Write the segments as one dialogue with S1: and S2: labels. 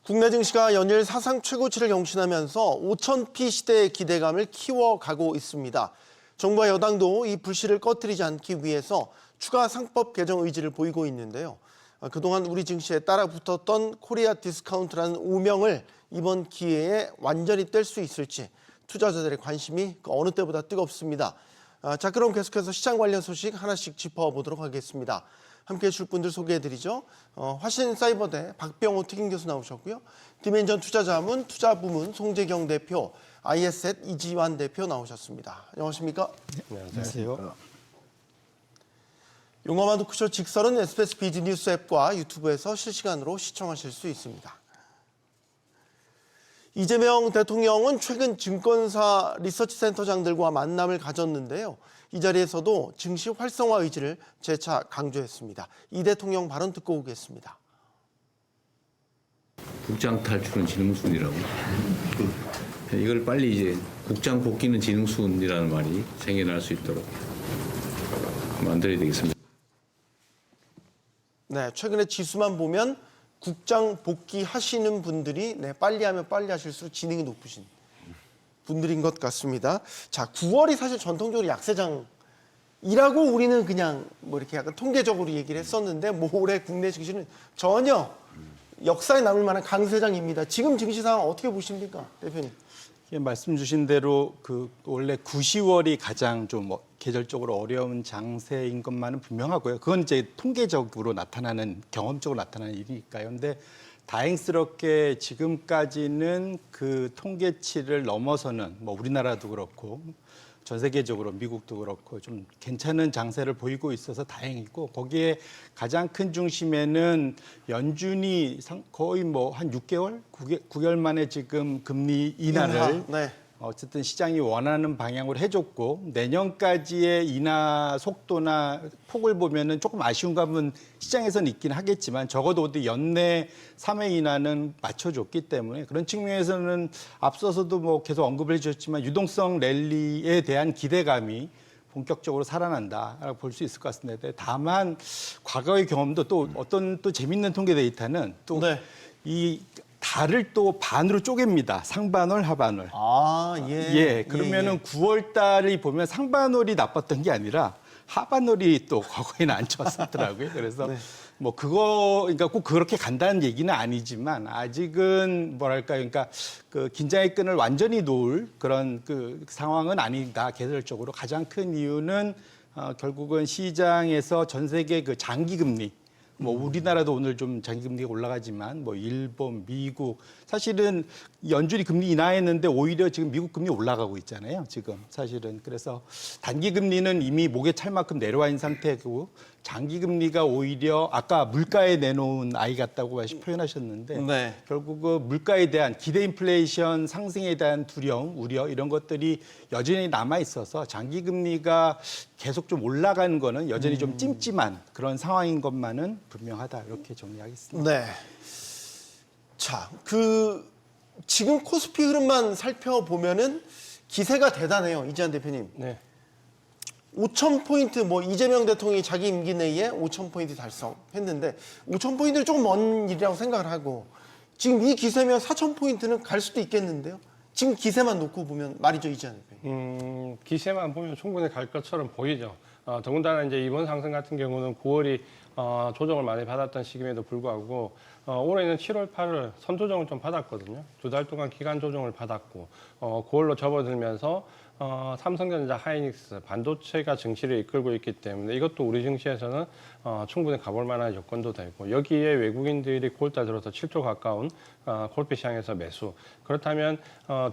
S1: 국내 증시가 연일 사상 최고치를 경신하면서 5,000피 시대의 기대감을 키워가고 있습니다. 정부와 여당도 이 불씨를 꺼뜨리지 않기 위해서 추가 상법 개정 의지를 보이고 있는데요. 그동안 우리 증시에 따라붙었던 코리아 디스카운트라는 오명을 이번 기회에 완전히 뗄 수 있을지 투자자들의 관심이 어느 때보다 뜨겁습니다. 자, 그럼 계속해서 시장 관련 소식 하나씩 짚어보도록 하겠습니다. 함께해 줄 분들 소개해드리죠. 화신사이버대 박병호 특임 교수 나오셨고요. 디멘전 투자자문 투자부문 송재경 대표, IS셋 이지환 대표 나오셨습니다. 안녕하십니까?
S2: 네, 안녕하세요.
S1: 용어만 토크쇼 직설은 SBS 비즈니스 앱과 유튜브에서 실시간으로 시청하실 수 있습니다. 이재명 대통령은 최근 증권사 리서치센터장들과 만남을 가졌는데요. 이 자리에서도 증시 활성화 의지를 재차 강조했습니다. 이 대통령 발언 듣고 오겠습니다.
S3: 국장 탈출은 지능순이라고. 이걸 빨리 이제 국장 복귀는 지능순이라는 말이 생겨날 수 있도록 만들어야 되겠습니다.
S1: 네, 최근에 지수만 보면 국장 복귀하시는 분들이 빨리 하면 빨리 하실수록 지능이 높으신 분들인 것 같습니다. 자, 9월이 사실 전통적으로 약세장이라고 우리는 그냥 뭐 이렇게 약간 통계적으로 얘기를 했었는데 올해 국내 증시는 전혀 역사에 남을 만한 강세장입니다. 지금 증시 상황 어떻게 보십니까, 대표님?
S2: 말씀 주신 대로 원래 9, 10월이 가장 좀 계절적으로 어려운 장세인 것만은 분명하고요. 그건 이제 통계적으로 나타나는, 경험적으로 나타나는 일이니까요. 근데 다행스럽게 지금까지는 그 통계치를 넘어서는 우리나라도 그렇고 전 세계적으로 미국도 그렇고 좀 괜찮은 장세를 보이고 있어서 다행이고, 거기에 가장 큰 중심에는 연준이 거의 한 6개월, 9개월 만에 지금 금리 인하를 어쨌든 시장이 원하는 방향으로 해줬고, 내년까지의 인하 속도나 폭을 보면은 조금 아쉬운 감은 시장에서는 있긴 하겠지만 적어도 연내 3회 인하는 맞춰줬기 때문에 그런 측면에서는 앞서서도 계속 언급을 해주셨지만 유동성 랠리에 대한 기대감이 본격적으로 살아난다라고 볼 수 있을 것 같습니다. 다만 과거의 경험도 또 어떤 또 재밌는 통계 데이터는 또 이 달을 또 반으로 쪼갭니다. 상반월, 하반월. 그러면은 9월 달을 보면 상반월이 나빴던 게 아니라 하반월이 또 과거에는 안 좋았었더라고요. 그래서 그러니까 꼭 그렇게 간다는 얘기는 아니지만 아직은 그러니까 그 긴장의 끈을 완전히 놓을 그런 상황은 아니다. 계절적으로 가장 큰 이유는 결국은 시장에서 전 세계 장기 금리, 우리나라도 오늘 좀 장기금리가 올라가지만 일본, 미국, 사실은 연준이 금리 인하했는데 오히려 지금 미국 금리 올라가고 있잖아요. 지금 사실은. 그래서 단기금리는 이미 목에 찰 만큼 내려와 있는 상태고, 장기금리가 오히려 아까 물가에 내놓은 아이 같다고 표현하셨는데 결국 물가에 대한 기대 인플레이션 상승에 대한 두려움, 우려 이런 것들이 여전히 남아 있어서 장기금리가 계속 좀 올라가는 거는 여전히 좀 찜찜한 그런 상황인 것만은 분명하다, 이렇게 정리하겠습니다.
S1: 네. 자, 지금 코스피 흐름만 살펴보면은 기세가 대단해요, 이지환 대표님. 5,000포인트, 이재명 대통령이 자기 임기 내에 5,000포인트 달성했는데 5,000포인트는 조금 먼 일이라고 생각을 하고, 지금 이 기세면 4,000포인트는 갈 수도 있겠는데요. 지금 기세만 놓고 보면 말이죠, 이지환 대표님.
S4: 기세만 보면 충분히 갈 것처럼 보이죠. 더군다나 이제 이번 상승 같은 경우는 9월이 조정을 많이 받았던 시기임에도 불구하고 올해는 7월, 8월 선조정을 좀 받았거든요. 2달 동안 기간 조정을 받았고 9월로 접어들면서 삼성전자, 하이닉스, 반도체가 증시를 이끌고 있기 때문에 이것도 우리 증시에서는 충분히 가볼 만한 여건도 되고, 여기에 외국인들이 9월달 들어서 7조 가까운 콜피 시장에서 매수. 그렇다면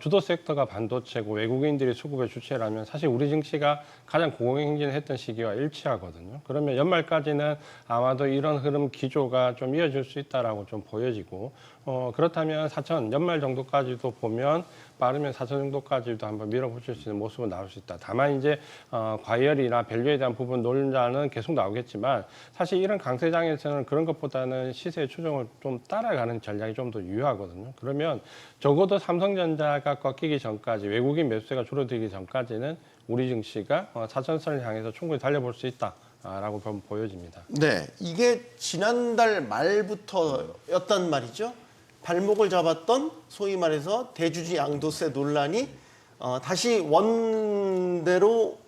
S4: 주도 섹터가 반도체고 외국인들이 수급의 주체라면 사실 우리 증시가 가장 고공행진을 했던 시기와 일치하거든요. 그러면 연말까지는 아마도 이런 흐름 기조가 좀 이어질 수 있다라고 좀 보여지고, 그렇다면 4천 연말 정도까지도 보면 빠르면 4천 정도까지도 한번 밀어붙일 수 있는 모습은 나올 수 있다. 다만 이제 과열이나 밸류에 대한 부분 논란은 계속 나오겠지만, 사실 이런 강세장에서는 그런 것보다는 시세의 추종을 좀 따라가는 전략이 좀 더 유효하거든요. 그러면 적어도 삼성전자가 꺾이기 전까지, 외국인 매수세가 줄어들기 전까지는 우리 증시가 4천선을 향해서 충분히 달려볼 수 있다라고 보여집니다.
S1: 네, 이게 지난달 말부터였단 말이죠. 발목을 잡았던 소위 말해서 대주주 양도세 논란이 다시 원대로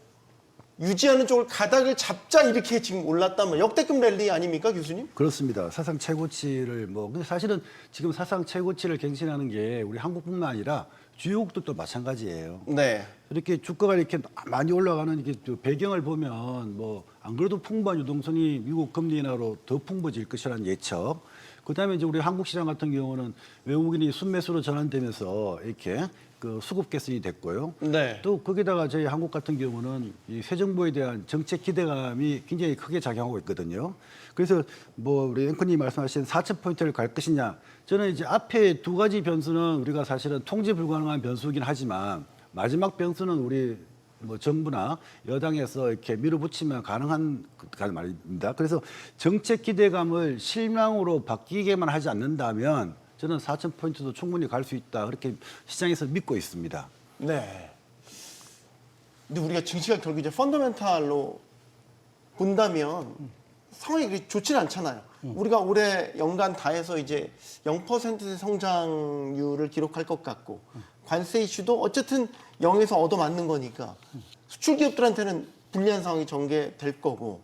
S1: 유지하는 쪽을 가닥을 잡자 이렇게 지금 올랐다면 역대급 랠리 아닙니까, 교수님?
S5: 그렇습니다. 사상 최고치를 근데 사실은 지금 사상 최고치를 갱신하는 게 우리 한국뿐만 아니라 주요국들도 마찬가지예요.
S1: 네.
S5: 이렇게 주가가 이렇게 많이 올라가는 이게 배경을 보면 안 그래도 풍부한 유동성이 미국 금리 인하로 더 풍부해질 것이라는 예측. 그다음에 이제 우리 한국 시장 같은 경우는 외국인이 순매수로 전환되면서 이렇게 그 수급 개선이 됐고요.
S1: 네.
S5: 또 거기다가 저희 한국 같은 경우는 이 새 정부에 대한 정책 기대감이 굉장히 크게 작용하고 있거든요. 그래서 우리 앵커님 말씀하신 4,000포인트를 갈 것이냐. 저는 이제 앞에 두 가지 변수는 우리가 사실은 통제 불가능한 변수이긴 하지만 마지막 변수는 우리 정부나 여당에서 이렇게 밀어붙이면 가능한 말입니다. 그래서 정책 기대감을 실망으로 바뀌게만 하지 않는다면 저는 4,000포인트도 충분히 갈 수 있다. 그렇게 시장에서 믿고 있습니다.
S1: 네. 근데 우리가 증시가 결국 이제 펀더멘탈로 본다면 상황이 그렇게 좋지는 않잖아요. 우리가 올해 연간 다 해서 이제 0%의 성장률을 기록할 것 같고 관세 이슈도 어쨌든 0에서 얻어맞는 거니까 수출 기업들한테는 불리한 상황이 전개될 거고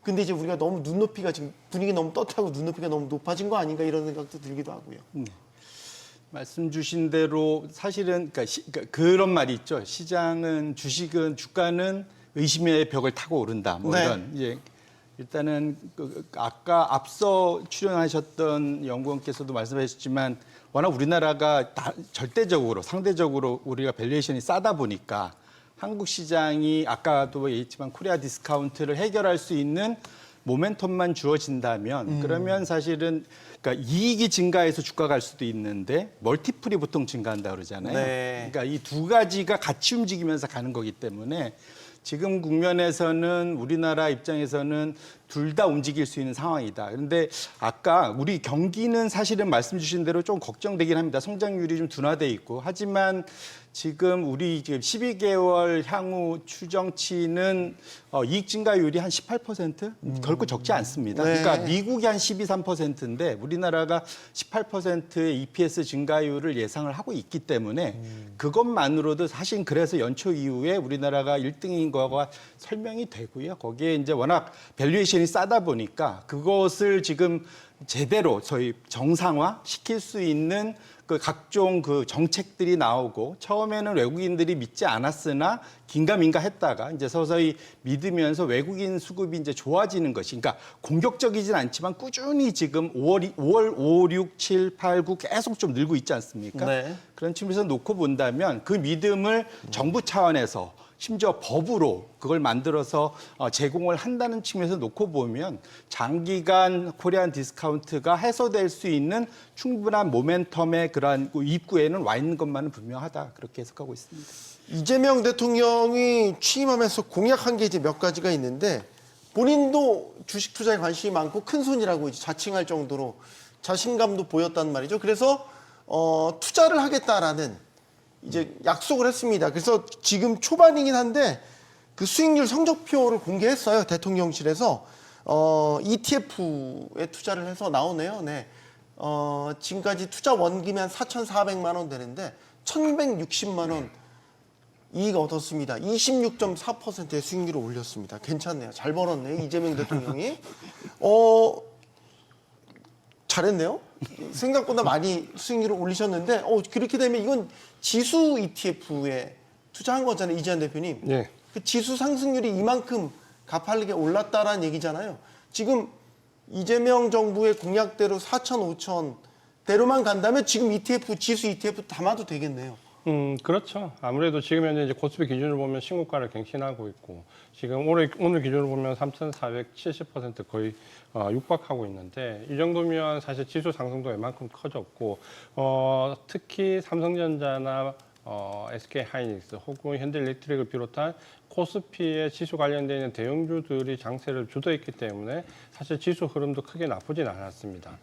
S1: 근데 이제 우리가 너무 눈높이가 지금 분위기 너무 떳하고 눈높이가 너무 높아진 거 아닌가 이런 생각도 들기도 하고요.
S2: 말씀 주신 대로 사실은 그러니까 그런 말이 있죠. 시장은 주가는 의심의 벽을 타고 오른다.
S1: 네.
S2: 이런 이제 일단은 아까 앞서 출연하셨던 연구원께서도 말씀하셨지만 워낙 우리나라가 상대적으로 우리가 밸류에이션이 싸다 보니까 한국 시장이 아까도 얘기했지만 코리아 디스카운트를 해결할 수 있는 모멘텀만 주어진다면 그러면 사실은 그러니까 이익이 증가해서 주가가 갈 수도 있는데 멀티플이 보통 증가한다 그러잖아요.
S1: 네.
S2: 그러니까 이 두 가지가 같이 움직이면서 가는 거기 때문에 지금 국면에서는 우리나라 입장에서는 둘 다 움직일 수 있는 상황이다. 그런데 아까 우리 경기는 사실은 말씀 주신 대로 좀 걱정되긴 합니다. 성장률이 좀 둔화돼 있고. 하지만 지금 우리 지금 12개월 향후 추정치는 이익 증가율이 한 18%? 결코 적지 않습니다.
S1: 네.
S2: 그러니까 미국이 한 12, 3%인데 우리나라가 18%의 EPS 증가율을 예상을 하고 있기 때문에 그것만으로도 사실 그래서 연초 이후에 우리나라가 1등인 거가 설명이 되고요. 거기에 이제 워낙 밸류에이션이 싸다 보니까 그것을 지금 제대로 저희 정상화 시킬 수 있는 그 각종 그 정책들이 나오고 처음에는 외국인들이 믿지 않았으나 긴가민가 했다가 이제 서서히 믿으면서 외국인 수급이 이제 좋아지는 것이 그러니까 공격적이진 않지만 꾸준히 지금 5월 5, 6, 7, 8, 9 계속 좀 늘고 있지 않습니까?
S1: 네.
S2: 그런 측면에서 놓고 본다면 그 믿음을 정부 차원에서 심지어 법으로 그걸 만들어서 제공을 한다는 측면에서 놓고 보면 장기간 코리안 디스카운트가 해소될 수 있는 충분한 모멘텀의 그러한 입구에는 와 있는 것만은 분명하다. 그렇게 해석하고 있습니다.
S1: 이재명 대통령이 취임하면서 공약한 게 이제 몇 가지가 있는데 본인도 주식 투자에 관심이 많고 큰 손이라고 이제 자칭할 정도로 자신감도 보였단 말이죠. 그래서 투자를 하겠다라는 이제 약속을 했습니다. 그래서 지금 초반이긴 한데 그 수익률 성적표를 공개했어요. 대통령실에서 ETF에 투자를 해서 나오네요. 네. 지금까지 투자 원금이 한 4,400만 원 되는데 1,160만 원 이익 얻었습니다. 26.4%의 수익률을 올렸습니다. 괜찮네요. 잘 벌었네요. 이재명 대통령이. 잘했네요. 생각보다 많이 수익률을 올리셨는데 그렇게 되면 이건 지수 ETF에 투자한 거잖아요. 이재한 대표님.
S4: 네.
S1: 그 지수 상승률이 이만큼 가파르게 올랐다라는 얘기잖아요. 지금 이재명 정부의 공약대로 4천, 5천 대로만 간다면 지금 ETF, 지수 ETF 담아도 되겠네요.
S4: 그렇죠. 아무래도 지금 현재 이제 코스피 기준으로 보면 신고가를 갱신하고 있고 지금 오늘 기준으로 보면 3,470% 거의 육박하고 있는데 이 정도면 사실 지수 상승도 웬만큼 커졌고 특히 삼성전자나 SK 하이닉스 혹은 현대일렉트릭을 비롯한 코스피의 지수 관련돼 있는 대형주들이 장세를 주도했기 때문에 사실 지수 흐름도 크게 나쁘진 않았습니다.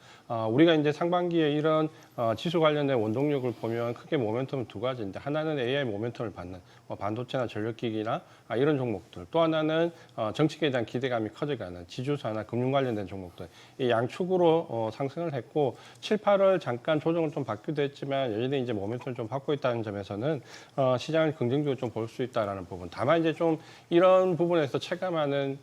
S4: 우리가 이제 상반기에 이런 지수 관련된 원동력을 보면 크게 모멘텀은 두 가지인데, 하나는 AI 모멘텀을 받는 반도체나 전력기기나 이런 종목들, 또 하나는 정책에 대한 기대감이 커져가는 지주사나 금융 관련된 종목들, 이 양축으로 상승을 했고 7, 8월 잠깐 조정을 좀 받기도 했지만 여전히 이제 모멘텀을 좀 받고 있다는 점에서는 시장을 긍정적으로 좀 볼 수 있다라는 부분. 다만 이제 좀 이런 부분에서 체감하는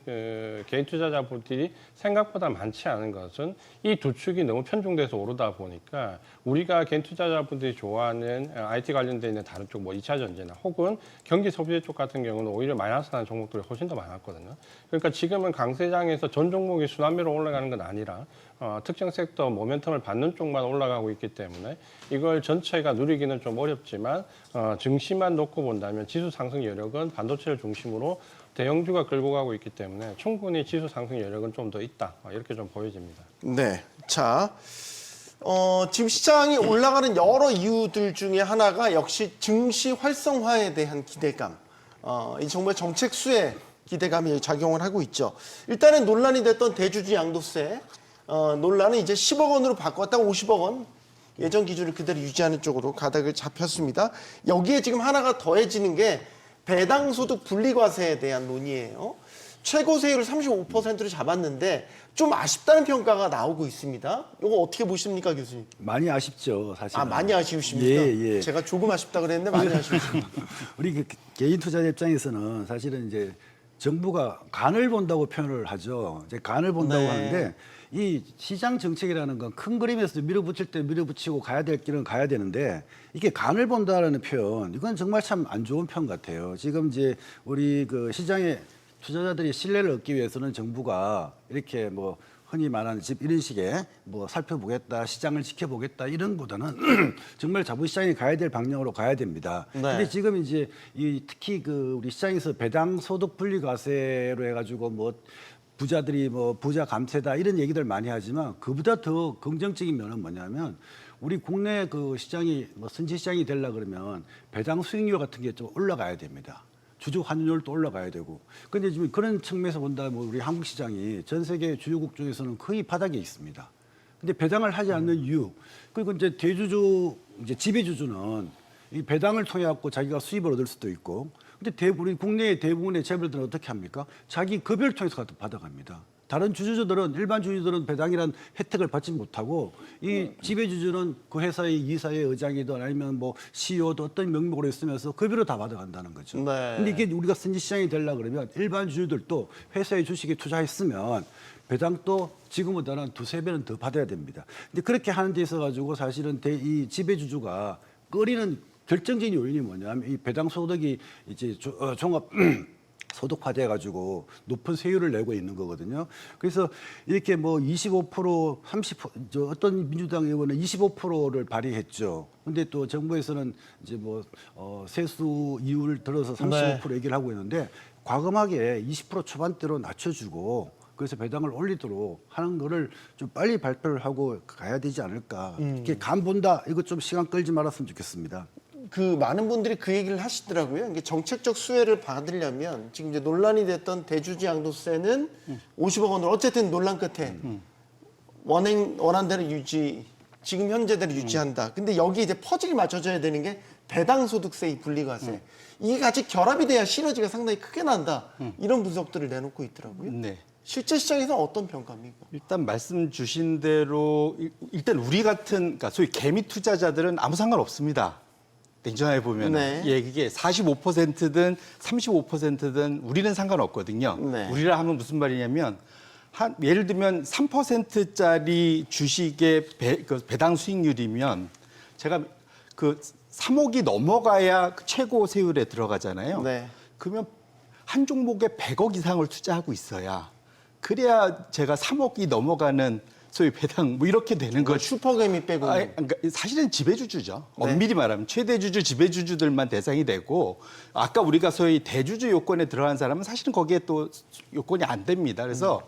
S4: 개인 투자자분들이 생각보다 많지 않은 것은 이 두 축이 너무 편중돼서 오르다 보니까 우리가 개인 투자자분들이 좋아하는 IT 관련돼 있는 다른 쪽, 뭐 2차 전지나 혹은 경기 소비재 쪽 같은 경우는 오히려 마이너스 나는 종목들이 훨씬 더 많았거든요. 그러니까 지금은 강세장에서 전 종목이 순환매로 올라가는 건 아니라 특정 섹터 모멘텀을 받는 쪽만 올라가고 있기 때문에 이걸 전체가 누리기는 좀 어렵지만 증시만 놓고 본다면 지수 상승 여력은 반도체를 중심으로 대형주가 끌고 가고 있기 때문에 충분히 지수 상승 여력은 좀 더 있다, 이렇게 좀 보여집니다.
S1: 네. 자, 지금 시장이 올라가는 여러 이유들 중에 하나가 역시 증시 활성화에 대한 기대감. 이 정말 정책 수혜 기대감이 작용을 하고 있죠. 일단은 논란이 됐던 대주주 양도세 논란은 이제 10억 원으로 바꿨다가 50억 원 예전 기준을 그대로 유지하는 쪽으로 가닥을 잡혔습니다. 여기에 지금 하나가 더해지는 게 배당소득 분리과세에 대한 논의예요. 최고 세율을 35%로 잡았는데 좀 아쉽다는 평가가 나오고 있습니다. 이거 어떻게 보십니까, 교수님?
S5: 많이 아쉽죠, 사실.
S1: 많이 아쉬우십니까?
S5: 예.
S1: 제가 조금 아쉽다 그랬는데 많이 아쉬우십니다.
S5: 우리 그 개인 투자자 입장에서는 사실은 이제 정부가 간을 본다고 표현을 하죠. 이제 간을 본다고
S1: 네.
S5: 하는데 이 시장 정책이라는 건 큰 그림에서 밀어붙일 때 밀어붙이고 가야 될 길은 가야 되는데 이게 간을 본다라는 표현, 이건 정말 참 안 좋은 표현 같아요. 지금 이제 우리 그 시장의 투자자들이 신뢰를 얻기 위해서는 정부가 이렇게 뭐 흔히 말하는 집 이런 식의 뭐 살펴보겠다, 시장을 지켜보겠다 이런 보다는 정말 자본시장이 가야 될 방향으로 가야 됩니다.
S1: 네.
S5: 근데 지금 이제 이 특히 그 우리 시장에서 배당 소득 분리 과세로 해가지고 뭐 부자들이 뭐 부자 감세다 이런 얘기들 많이 하지만 그보다 더 긍정적인 면은 뭐냐면 우리 국내 그 시장이 뭐 선지 시장이 되려 그러면 배당 수익률 같은 게 좀 올라가야 됩니다. 주주 환율도 올라가야 되고. 근데 지금 그런 측면에서 본다면 우리 한국 시장이 전 세계 주요국 중에서는 거의 바닥에 있습니다. 근데 배당을 하지 않는 이유, 그리고 이제 대주주, 이제 지배주주는 이 배당을 통해 갖고 자기가 수입을 얻을 수도 있고, 근데 우리 국내의 대부분의 재벌들은 어떻게 합니까? 자기 급여를 통해서 받아갑니다. 다른 주주들은, 일반 주주들은 배당이란 혜택을 받지 못하고 이 지배주주는 그 회사의 이사의 의장이든 아니면 뭐 CEO도 어떤 명목으로 있으면서 급여로 다 받아간다는 거죠.
S1: 네.
S5: 근데 이게 우리가 선지 시장이 되려고 그러면 일반 주주들도 회사의 주식에 투자했으면 배당도 지금보다는 2~3배는 더 받아야 됩니다. 근데 그렇게 하는 데 있어 가지고 사실은 이 지배주주가 꺼리는 결정적인 요인이 뭐냐면 이 배당 소득이 이제 종합 소득화돼 가지고 높은 세율을 내고 있는 거거든요. 그래서 이렇게 뭐 25%, 30%, 어떤 민주당 의원은 25%를 발의했죠. 근데 또 정부에서는 이제 뭐 세수 이율을 들어서 35% 얘기를 하고 있는데 과감하게 20% 초반대로 낮춰주고 그래서 배당을 올리도록 하는 거를 좀 빨리 발표를 하고 가야 되지 않을까. 이렇게 간 본다. 이거 좀 시간 끌지 말았으면 좋겠습니다.
S1: 그 많은 분들이 그 얘기를 하시더라고요. 이게 정책적 수혜를 받으려면 지금 이제 논란이 됐던 대주주 양도세는 50억 원으로 어쨌든 논란 끝에 원안대로 유지, 지금 현재대로 유지한다. 근데 여기 이제 퍼즐이 맞춰져야 되는 게 배당소득세 이 분리과세. 이게 같이 결합이 돼야 시너지가 상당히 크게 난다. 이런 분석들을 내놓고 있더라고요.
S2: 네.
S1: 실제 시장에서 어떤 평가입니까?
S2: 일단 말씀 주신 대로 일단 우리 같은 그러니까 소위 개미 투자자들은 아무 상관 없습니다. 냉정하게 보면
S1: 네.
S2: 예, 그게 45%든 35%든 우리는 상관없거든요.
S1: 네.
S2: 우리라 하면 무슨 말이냐면 예를 들면 3%짜리 주식의 배당 수익률이면 제가 그 3억이 넘어가야 최고 세율에 들어가잖아요.
S1: 네.
S2: 그러면 한 종목에 100억 이상을 투자하고 있어야 그래야 제가 3억이 넘어가는 소위 배당 뭐 이렇게 되는 거죠.
S1: 슈퍼개미 빼고.
S2: 그러니까 사실은 지배주주죠.
S1: 네.
S2: 엄밀히 말하면 최대주주, 지배주주들만 대상이 되고 아까 우리가 소위 대주주 요건에 들어간 사람은 사실은 거기에 또 요건이 안 됩니다. 그래서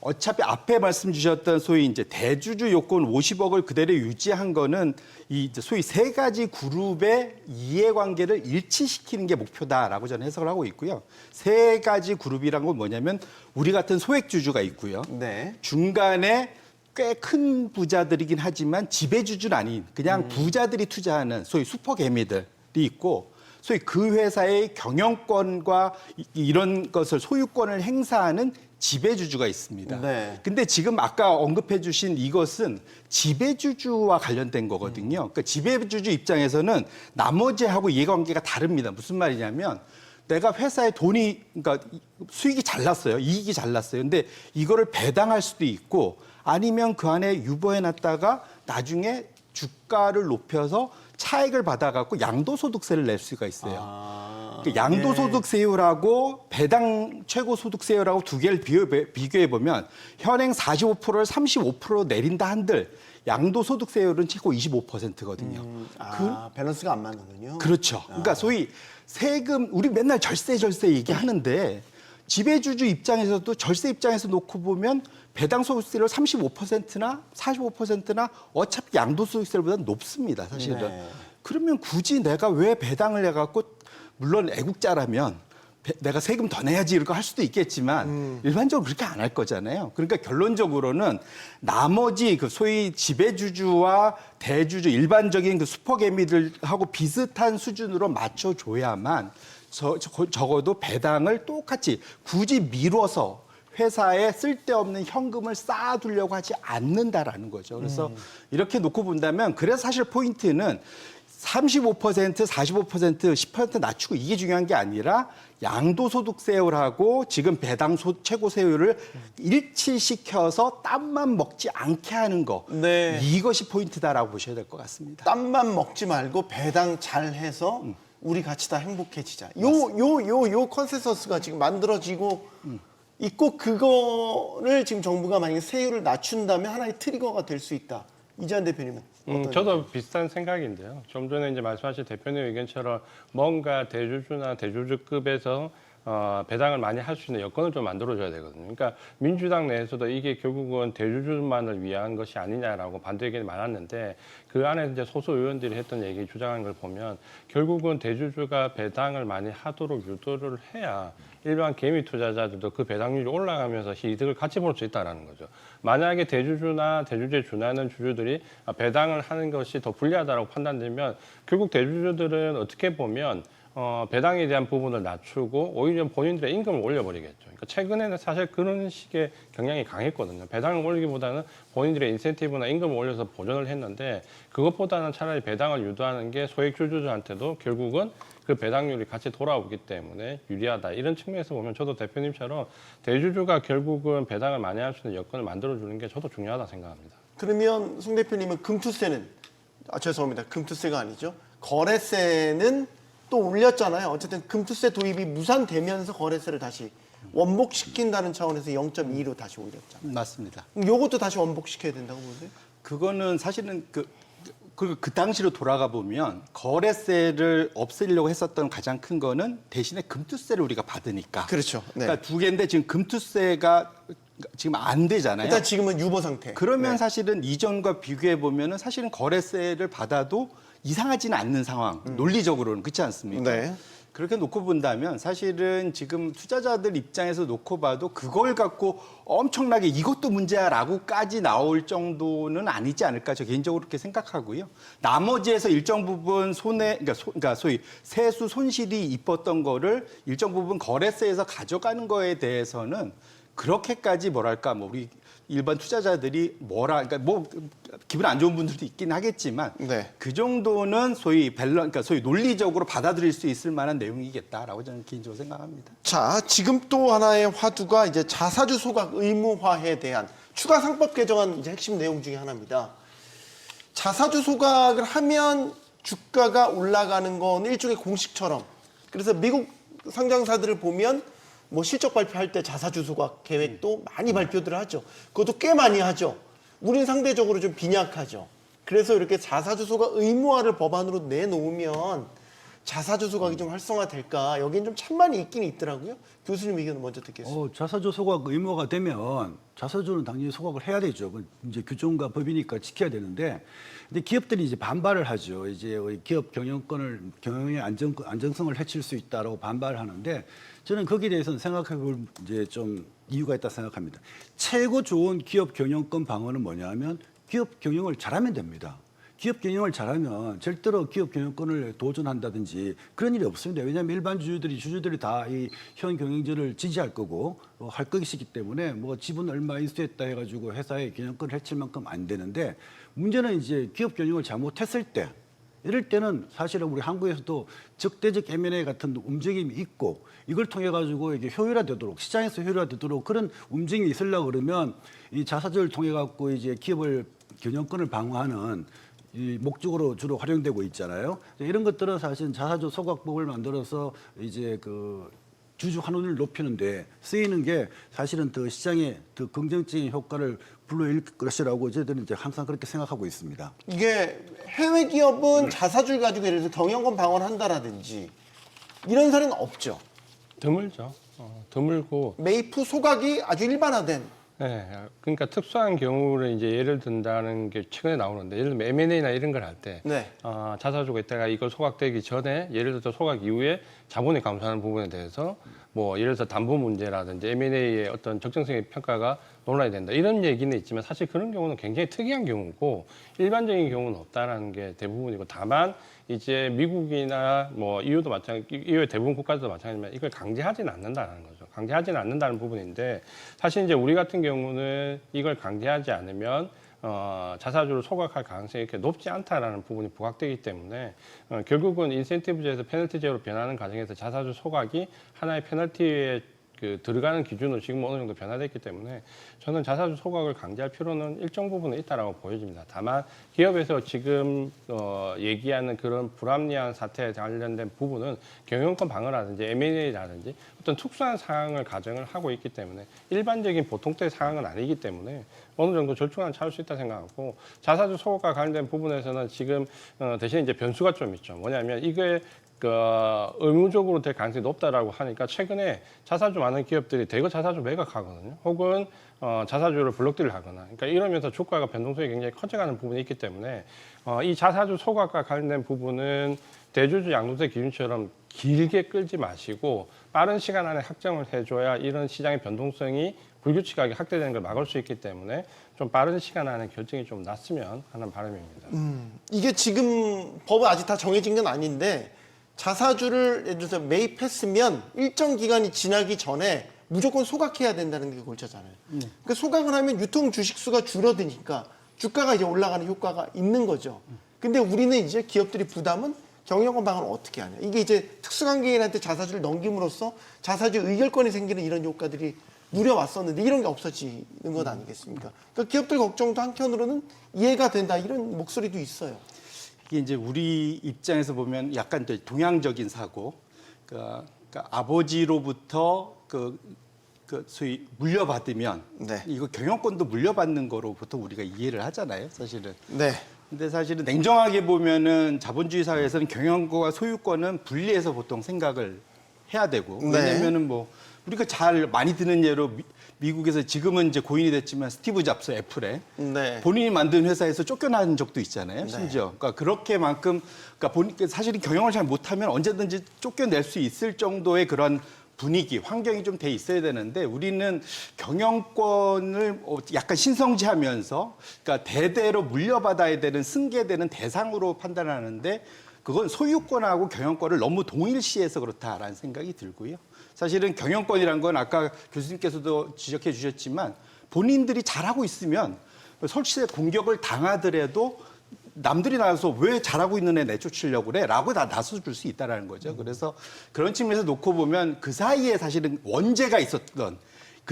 S2: 어차피 앞에 말씀 주셨던 소위 이제 대주주 요건 50억을 그대로 유지한 거는 이 이제 소위 세 가지 그룹의 이해관계를 일치시키는 게 목표다라고 저는 해석을 하고 있고요. 세 가지 그룹이란 건 뭐냐면 우리 같은 소액주주가 있고요.
S1: 네.
S2: 중간에 꽤 큰 부자들이긴 하지만 지배주주는 아닌 그냥 부자들이 투자하는 소위 슈퍼개미들이 있고 소위 그 회사의 경영권과 이런 것을 소유권을 행사하는 지배주주가 있습니다.
S1: 네.
S2: 근데 지금 아까 언급해 주신 이것은 지배주주와 관련된 거거든요. 그러니까 지배주주 입장에서는 나머지하고 이해관계가 다릅니다. 무슨 말이냐면 내가 회사에 돈이 그러니까 수익이 잘 났어요. 이익이 잘 났어요. 근데 이거를 배당할 수도 있고 아니면 그 안에 유보해 놨다가 나중에 주가를 높여서 차익을 받아갖고 양도소득세를 낼 수가 있어요. 그 양도소득세율하고 배당 최고소득세율하고 두 개를 비교해 보면 현행 45%를 35% 내린다 한들 양도소득세율은 최고 25%거든요.
S1: 밸런스가 안 맞는군요.
S2: 그렇죠. 그러니까 소위 세금 우리 맨날 절세 얘기하는데 지배주주 입장에서도 절세 입장에서 놓고 보면 배당 소득세율 35%나 45%나 어차피 양도소득세율보다 높습니다, 사실은.
S1: 네.
S2: 그러면 굳이 내가 왜 배당을 해갖고 물론 애국자라면 내가 세금 더 내야지 이렇게 할 수도 있겠지만 일반적으로 그렇게 안 할 거잖아요. 그러니까 결론적으로는 나머지 그 소위 지배주주와 대주주 일반적인 그 슈퍼개미들하고 비슷한 수준으로 맞춰줘야만 적어도 배당을 똑같이 굳이 미뤄서 회사에 쓸데없는 현금을 쌓아두려고 하지 않는다라는 거죠. 그래서 이렇게 놓고 본다면 그래서 사실 포인트는 35%, 45%, 10% 낮추고 이게 중요한 게 아니라 양도소득세율하고 지금 배당 최고세율을 일치시켜서 땀만 먹지 않게 하는 거.
S1: 네.
S2: 이것이 포인트다라고 보셔야 될 것 같습니다.
S1: 땀만 먹지 말고 배당 잘 해서 우리 같이 다 행복해지자. 요 컨센서스가 지금 만들어지고 있고 그거를 지금 정부가 만약에 세율을 낮춘다면 하나의 트리거가 될 수 있다. 이재한 대표님은 어떤
S4: 저도 비슷한 생각인데요. 좀 전에 이제 말씀하신 대표님 의견처럼 뭔가 대주주나 대주주급에서 배당을 많이 할 수 있는 여건을 좀 만들어줘야 되거든요. 그러니까 민주당 내에서도 이게 결국은 대주주만을 위한 것이 아니냐라고 반대 의견이 많았는데 그 안에 이제 소수 의원들이 했던 얘기 주장한 걸 보면 결국은 대주주가 배당을 많이 하도록 유도를 해야 일반 개미 투자자들도 그 배당률이 올라가면서 이득을 같이 볼 수 있다는 거죠. 만약에 대주주나 대주주에 준하는 주주들이 배당을 하는 것이 더 불리하다고 판단되면 결국 대주주들은 어떻게 보면 배당에 대한 부분을 낮추고 오히려 본인들의 임금을 올려버리겠죠. 그러니까 최근에는 사실 그런 식의 경향이 강했거든요. 배당을 올리기보다는 본인들의 인센티브나 임금을 올려서 보전을 했는데 그것보다는 차라리 배당을 유도하는 게 소액주주들한테도 결국은 그 배당률이 같이 돌아오기 때문에 유리하다. 이런 측면에서 보면 저도 대표님처럼 대주주가 결국은 배당을 많이 할 수 있는 여건을 만들어주는 게 저도 중요하다 생각합니다.
S1: 그러면 송 대표님은 금투세는 죄송합니다. 금투세가 아니죠. 거래세는 또 올렸잖아요. 어쨌든 금투세 도입이 무산되면서 거래세를 다시 원복시킨다는 차원에서 0.2로 다시 올렸잖아요.
S2: 맞습니다.
S1: 요것도 다시 원복시켜야 된다고 보세요?
S2: 그거는 사실은 그 당시로 돌아가 보면 거래세를 없애려고 했었던 가장 큰 거는 대신에 금투세를 우리가 받으니까.
S1: 그렇죠. 네.
S2: 그러니까 두 개인데 지금 금투세가 지금 안 되잖아요.
S1: 일단 지금은 유보 상태.
S2: 그러면
S1: 네.
S2: 사실은 이전과 비교해 보면은 사실은 거래세를 받아도 이상하지는 않는 상황. 논리적으로는 그렇지 않습니까?
S1: 네.
S2: 그렇게 놓고 본다면 사실은 지금 투자자들 입장에서 놓고 봐도 그걸 갖고 엄청나게 이것도 문제야라고까지 나올 정도는 아니지 않을까 저 개인적으로 그렇게 생각하고요. 나머지에서 일정 부분 그러니까 소위 세수 손실이 있었던 거를 일정 부분 거래세에서 가져가는 거에 대해서는 그렇게까지 뭐랄까 우리 일반 투자자들이 그러니까 기분 안 좋은 분들도 있긴 하겠지만
S1: 네.
S2: 그 정도는 그러니까 소위 논리적으로 받아들일 수 있을 만한 내용이겠다라고 저는 개인적으로 생각합니다.
S1: 자, 지금 또 하나의 화두가 이제 자사주 소각 의무화에 대한 추가 상법 개정안 이제 핵심 내용 중에 하나입니다. 자사주 소각을 하면 주가가 올라가는 건 일종의 공식처럼. 그래서 미국 상장사들을 보면 뭐 실적 발표할 때 자사주 소각 계획도 많이 발표들 하죠. 그것도 꽤 많이 하죠. 우린 상대적으로 좀 빈약하죠. 그래서 이렇게 자사주 소각 의무화를 법안으로 내놓으면 자사주 소각이 좀 활성화될까? 여기는 좀 찬반이 있긴 있더라고요. 교수님 의견을 먼저 듣겠습니다.
S5: 자사주 소각 의무가 되면 자사주는 당연히 소각을 해야 되죠. 그 이제 규정과 법이니까 지켜야 되는데, 근데 기업들이 이제 반발을 하죠. 이제 기업 경영의 안정성을 해칠 수 있다라고 반발을 하는데, 저는 거기에 대해서는 생각해볼 이제 좀 이유가 있다 생각합니다. 최고 좋은 기업 경영권 방어는 뭐냐면 기업 경영을 잘하면 됩니다. 기업 경영을 잘하면 절대로 기업 경영권을 도전한다든지 그런 일이 없습니다. 왜냐하면 일반 주주들이 다 이 현 경영진을 지지할 거고 할 것이기 때문에 뭐 지분 얼마 인수했다 해가지고 회사의 경영권을 해칠 만큼 안 되는데, 문제는 이제 기업 경영을 잘못했을 때, 이럴 때는 사실은 우리 한국에서도 적대적 M&A 같은 움직임이 있고, 이걸 통해 가지고 이게 효율화되도록, 시장에서 효율화되도록 그런 움직임이 있으려고 그러면 이 자사주를 통해 갖고 이제 기업을 경영권을 방어하는 이 목적으로 주로 활용되고 있잖아요. 이런 것들은 사실 자사주 소각법을 만들어서 이제 그 주주 환원을 높이는데 쓰이는 게 사실은 더 시장에 더 긍정적인 효과를 불러일 것이라고 저희들은 이제 항상 그렇게 생각하고 있습니다.
S1: 이게 해외 기업은 자사주를 가지고 예를 들어서 경영권 방어를 한다라든지 이런 사례는 없죠.
S4: 드물죠. 드물고.
S1: 메이프 소각이 아주 일반화된.
S4: 네, 그러니까 특수한 경우를 이제 예를 든다는 게 최근에 나오는데, 예를 들면 M&A나 이런 걸 할 때,
S1: 네.
S4: 자사주가 있다가 이걸 소각되기 전에, 예를 들어서 소각 이후에 자본이 감소하는 부분에 대해서 뭐 예를 들어서 담보 문제라든지 M&A의 어떤 적정성의 평가가 논란이 된다, 이런 얘기는 있지만 사실 그런 경우는 굉장히 특이한 경우고 일반적인 경우는 없다라는 게 대부분이고, 다만 이제 미국이나 뭐 EU도 마찬가지, EU의 대부분 국가들도 마찬가지지만 이걸 강제하지는 않는다는 거죠. 강제하지는 않는다는 부분인데, 사실 이제 우리 같은 경우는 이걸 강제하지 않으면 자사주를 소각할 가능성이 이렇게 높지 않다라는 부분이 부각되기 때문에 결국은 인센티브제에서 페널티제로 변하는 과정에서 자사주 소각이 하나의 페널티에 들어가는 기준으로 지금 어느 정도 변화됐기 때문에 저는 자사주 소각을 강제할 필요는 일정 부분은 있다라고 보여집니다. 다만 기업에서 지금 얘기하는 그런 불합리한 사태에 관련된 부분은 경영권 방어라든지 M&A라든지 어떤 특수한 상황을 가정을 하고 있기 때문에 일반적인 보통대의 상황은 아니기 때문에 어느 정도 절충안을 찾을 수 있다 생각하고, 자사주 소각과 관련된 부분에서는 지금 대신 이제 변수가 좀 있죠. 뭐냐면 이게 의무적으로 될 가능성이 높다라고 하니까 최근에 자사주 많은 기업들이 대거 자사주 매각하거든요. 혹은 자사주를 블록딜을 하거나, 그러니까 이러면서 주가가 변동성이 굉장히 커져가는 부분이 있기 때문에 이 자사주 소각과 관련된 부분은 대주주 양도세 기준처럼 길게 끌지 마시고 빠른 시간 안에 확정을 해줘야 이런 시장의 변동성이 불규칙하게 확대되는 걸 막을 수 있기 때문에 좀 빠른 시간 안에 결정이 좀 났으면 하는 바람입니다.
S1: 이게 지금 법은 아직 다 정해진 건 아닌데, 자사주를 예를 들어서 매입했으면 일정 기간이 지나기 전에 무조건 소각해야 된다는 게 골자잖아요. 그러니까 소각을 하면 유통 주식 수가 줄어드니까 주가가 이제 올라가는 효과가 있는 거죠. 근데 우리는 이제 기업들이 부담은 경영권 방어를 어떻게 하냐. 이게 이제 특수관계인한테 자사주를 넘김으로써 자사주 의결권이 생기는 이런 효과들이 누려왔었는데 이런 게 없어지는 것 아니겠습니까? 그러니까 기업들 걱정도 한편으로는 이해가 된다, 이런 목소리도 있어요.
S2: 이게 이제 우리 입장에서 보면 약간 더 동양적인 사고, 그러니까 아버지로부터 소위 물려받으면
S1: 네.
S2: 이거 경영권도 물려받는 거로 보통 우리가 이해를 하잖아요, 사실은.
S1: 네.
S2: 근데 사실은 냉정하게 보면은 자본주의 사회에서는 경영권과 소유권은 분리해서 보통 생각을 해야 되고,
S1: 네.
S2: 왜냐면은 뭐 우리가 잘 많이 드는 예로 미국에서 지금은 이제 고인이 됐지만 스티브 잡스 애플에
S1: 네.
S2: 본인이 만든 회사에서 쫓겨난 적도 있잖아요, 심지어. 그러니까 그렇게만큼, 그러니까 사실은 경영을 잘 못하면 언제든지 쫓겨낼 수 있을 정도의 그런 분위기, 환경이 좀 돼 있어야 되는데, 우리는 경영권을 약간 신성시하면서, 그러니까 대대로 물려받아야 되는, 승계되는 대상으로 판단하는데, 그건 소유권하고 경영권을 너무 동일시해서 그렇다라는 생각이 들고요. 사실은 경영권이란 건 아까 교수님께서도 지적해 주셨지만 본인들이 잘하고 있으면 설치에 공격을 당하더라도 남들이 나와서 왜 잘하고 있는 애 내쫓으려고 그래? 라고 다 나서줄 수 있다는 거죠. 그래서 그런 측면에서 놓고 보면 그 사이에 사실은 원죄가 있었던,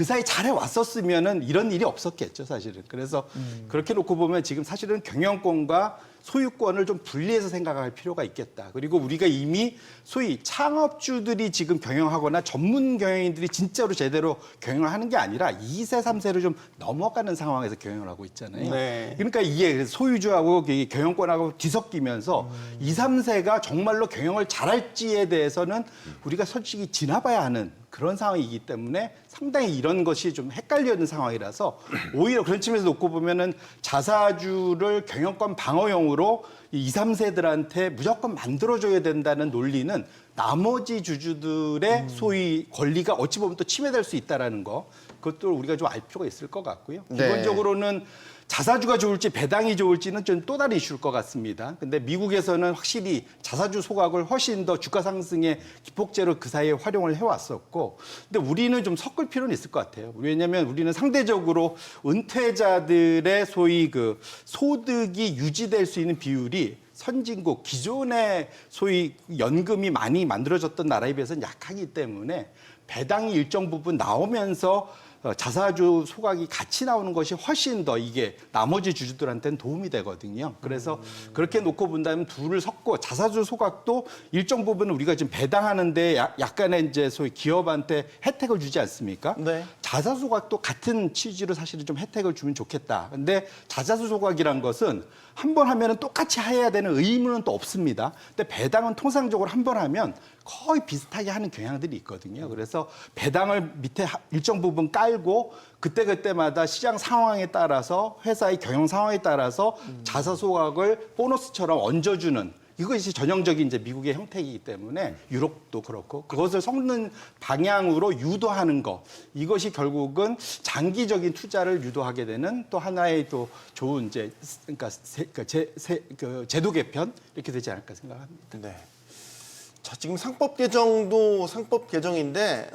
S2: 그 사이 잘해 왔었으면은 이런 일이 없었겠죠, 사실은. 그래서 그렇게 놓고 보면 지금 사실은 경영권과 소유권을 좀 분리해서 생각할 필요가 있겠다. 그리고 우리가 이미 소위 창업주들이 지금 경영하거나 전문 경영인들이 진짜로 제대로 경영을 하는 게 아니라 2세, 3세로 좀 넘어가는 상황에서 경영을 하고 있잖아요.
S1: 네.
S2: 그러니까 이게 소유주하고 경영권하고 뒤섞이면서 2, 3세가 정말로 경영을 잘할지에 대해서는 우리가 솔직히 지나봐야 하는 그런 상황이기 때문에 상당히 이런 것이 좀 헷갈려 있는 상황이라서 오히려 그런 측면에서 놓고 보면은 자사주를 경영권 방어용으로 이 2, 3세들한테 무조건 만들어줘야 된다는 논리는 나머지 주주들의 소위 권리가 어찌 보면 또 침해될 수 있다라는 거, 그것도 우리가 좀 알 필요가 있을 것 같고요.
S1: 네.
S2: 기본적으로는 자사주가 좋을지 배당이 좋을지는 좀 또 다른 이슈일 것 같습니다. 근데 미국에서는 확실히 자사주 소각을 훨씬 더 주가 상승의 기폭제로 그 사이에 활용을 해왔었고, 근데 우리는 좀 섞을 필요는 있을 것 같아요. 왜냐하면 우리는 상대적으로 은퇴자들의 소위 그 소득이 유지될 수 있는 비율이 선진국 기존의 소위 연금이 많이 만들어졌던 나라에 비해서는 약하기 때문에 배당이 일정 부분 나오면서 자사주 소각이 같이 나오는 것이 훨씬 더 이게 나머지 주주들한테는 도움이 되거든요. 그래서 그렇게 놓고 본다면 둘을 섞고 자사주 소각도 일정 부분 우리가 지금 배당하는데 약간의 이제 소위 기업한테 혜택을 주지 않습니까?
S1: 네.
S2: 자사주 소각도 같은 취지로 사실은 좀 혜택을 주면 좋겠다. 근데 자사주 소각이란 것은 한 번 하면은 똑같이 해야 되는 의무는 또 없습니다. 근데 배당은 통상적으로 한 번 하면 거의 비슷하게 하는 경향들이 있거든요. 그래서 배당을 밑에 일정 부분 깔고 그때그때마다 시장 상황에 따라서 회사의 경영 상황에 따라서 자사 소각을 보너스처럼 얹어주는 이것이 전형적인 이제 미국의 형태이기 때문에 유럽도 그렇고 그것을 섞는 방향으로 유도하는 것, 이것이 결국은 장기적인 투자를 유도하게 되는 또 하나의 또 좋은 이제 제도 개편 이렇게 되지 않을까 생각합니다.
S1: 네. 자, 지금 상법 개정도 상법 개정인데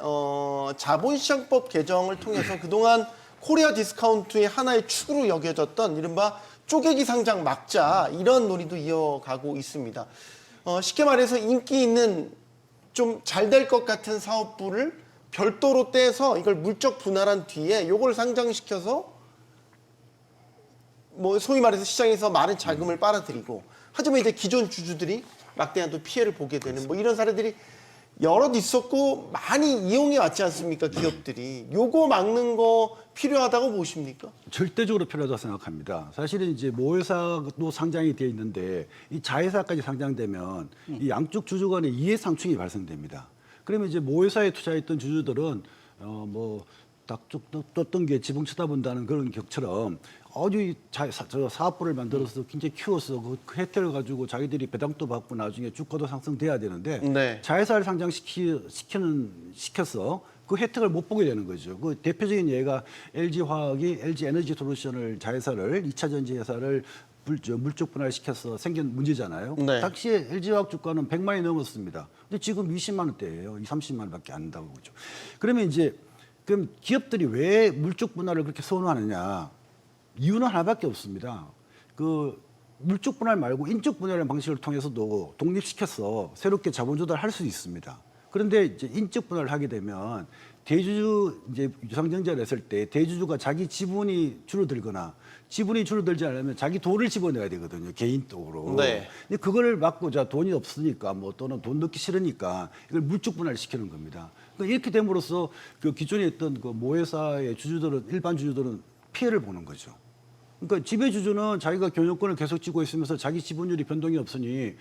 S1: 자본시장법 개정을 통해서 그동안 코리아 디스카운트의 하나의 축으로 여겨졌던 이른바 쪼개기 상장 막자, 이런 논의도 이어가고 있습니다. 쉽게 말해서 인기 있는 좀 잘 될 것 같은 사업부를 별도로 떼서 이걸 물적 분할한 뒤에 이걸 상장시켜서 뭐 소위 말해서 시장에서 많은 자금을 빨아들이고, 하지만 이제 기존 주주들이 막대한 또 피해를 보게 되는 뭐 이런 사례들이 여럿 있었고 많이 이용해 왔지 않습니까, 기업들이. 요거 막는 거 필요하다고 보십니까?
S5: 절대적으로 필요하다고 생각합니다. 사실은 이제 모회사도 상장이 되어 있는데 이 자회사까지 상장되면 이 양쪽 주주 간의 이해 상충이 발생됩니다. 그러면 이제 모회사에 투자했던 주주들은 떴던 게 지붕 쳐다본다는 그런 격처럼 아주 저 사업부를 만들어서 굉장히 키워서 그 혜택을 가지고 자기들이 배당도 받고 나중에 주가도 상승돼야 되는데
S1: 네.
S5: 자회사를 상장시켜서 그 혜택을 못 보게 되는 거죠. 그 대표적인 예가 LG화학이 LG에너지솔루션을 자회사를 2차 전지 회사를 물적 분할시켜서 생긴 문제잖아요.
S1: 네.
S5: 당시에 LG화학 주가는 100만이 넘었습니다. 근데 지금 20만 원대예요. 30만 원밖에 안 된다고 그러죠. 그러면 이제 그럼 기업들이 왜 물적 분할을 그렇게 선호하느냐? 이유는 하나밖에 없습니다. 그 물적 분할 말고 인적 분할의 방식을 통해서도 독립시켜서 새롭게 자본 조달할 수 있습니다. 그런데 이제 인적 분할을 하게 되면 대주주 이제 유상증자를 했을 때 대주주가 자기 지분이 줄어들거나 지분이 줄어들지 않으면 자기 돈을 집어내야 되거든요, 개인 쪽으로.
S1: 네.
S5: 근데 그거를 막고자 돈이 없으니까 뭐 또는 돈 넣기 싫으니까 이걸 물적 분할을 시키는 겁니다. 그러니까 이렇게 됨으로써 그 기존에 있던 그 모회사의 주주들은, 일반 주주들은 피해를 보는 거죠. 그러니까 지배주주는 자기가 경영권을 계속 쥐고 있으면서 자기 지분율이 변동이 없으니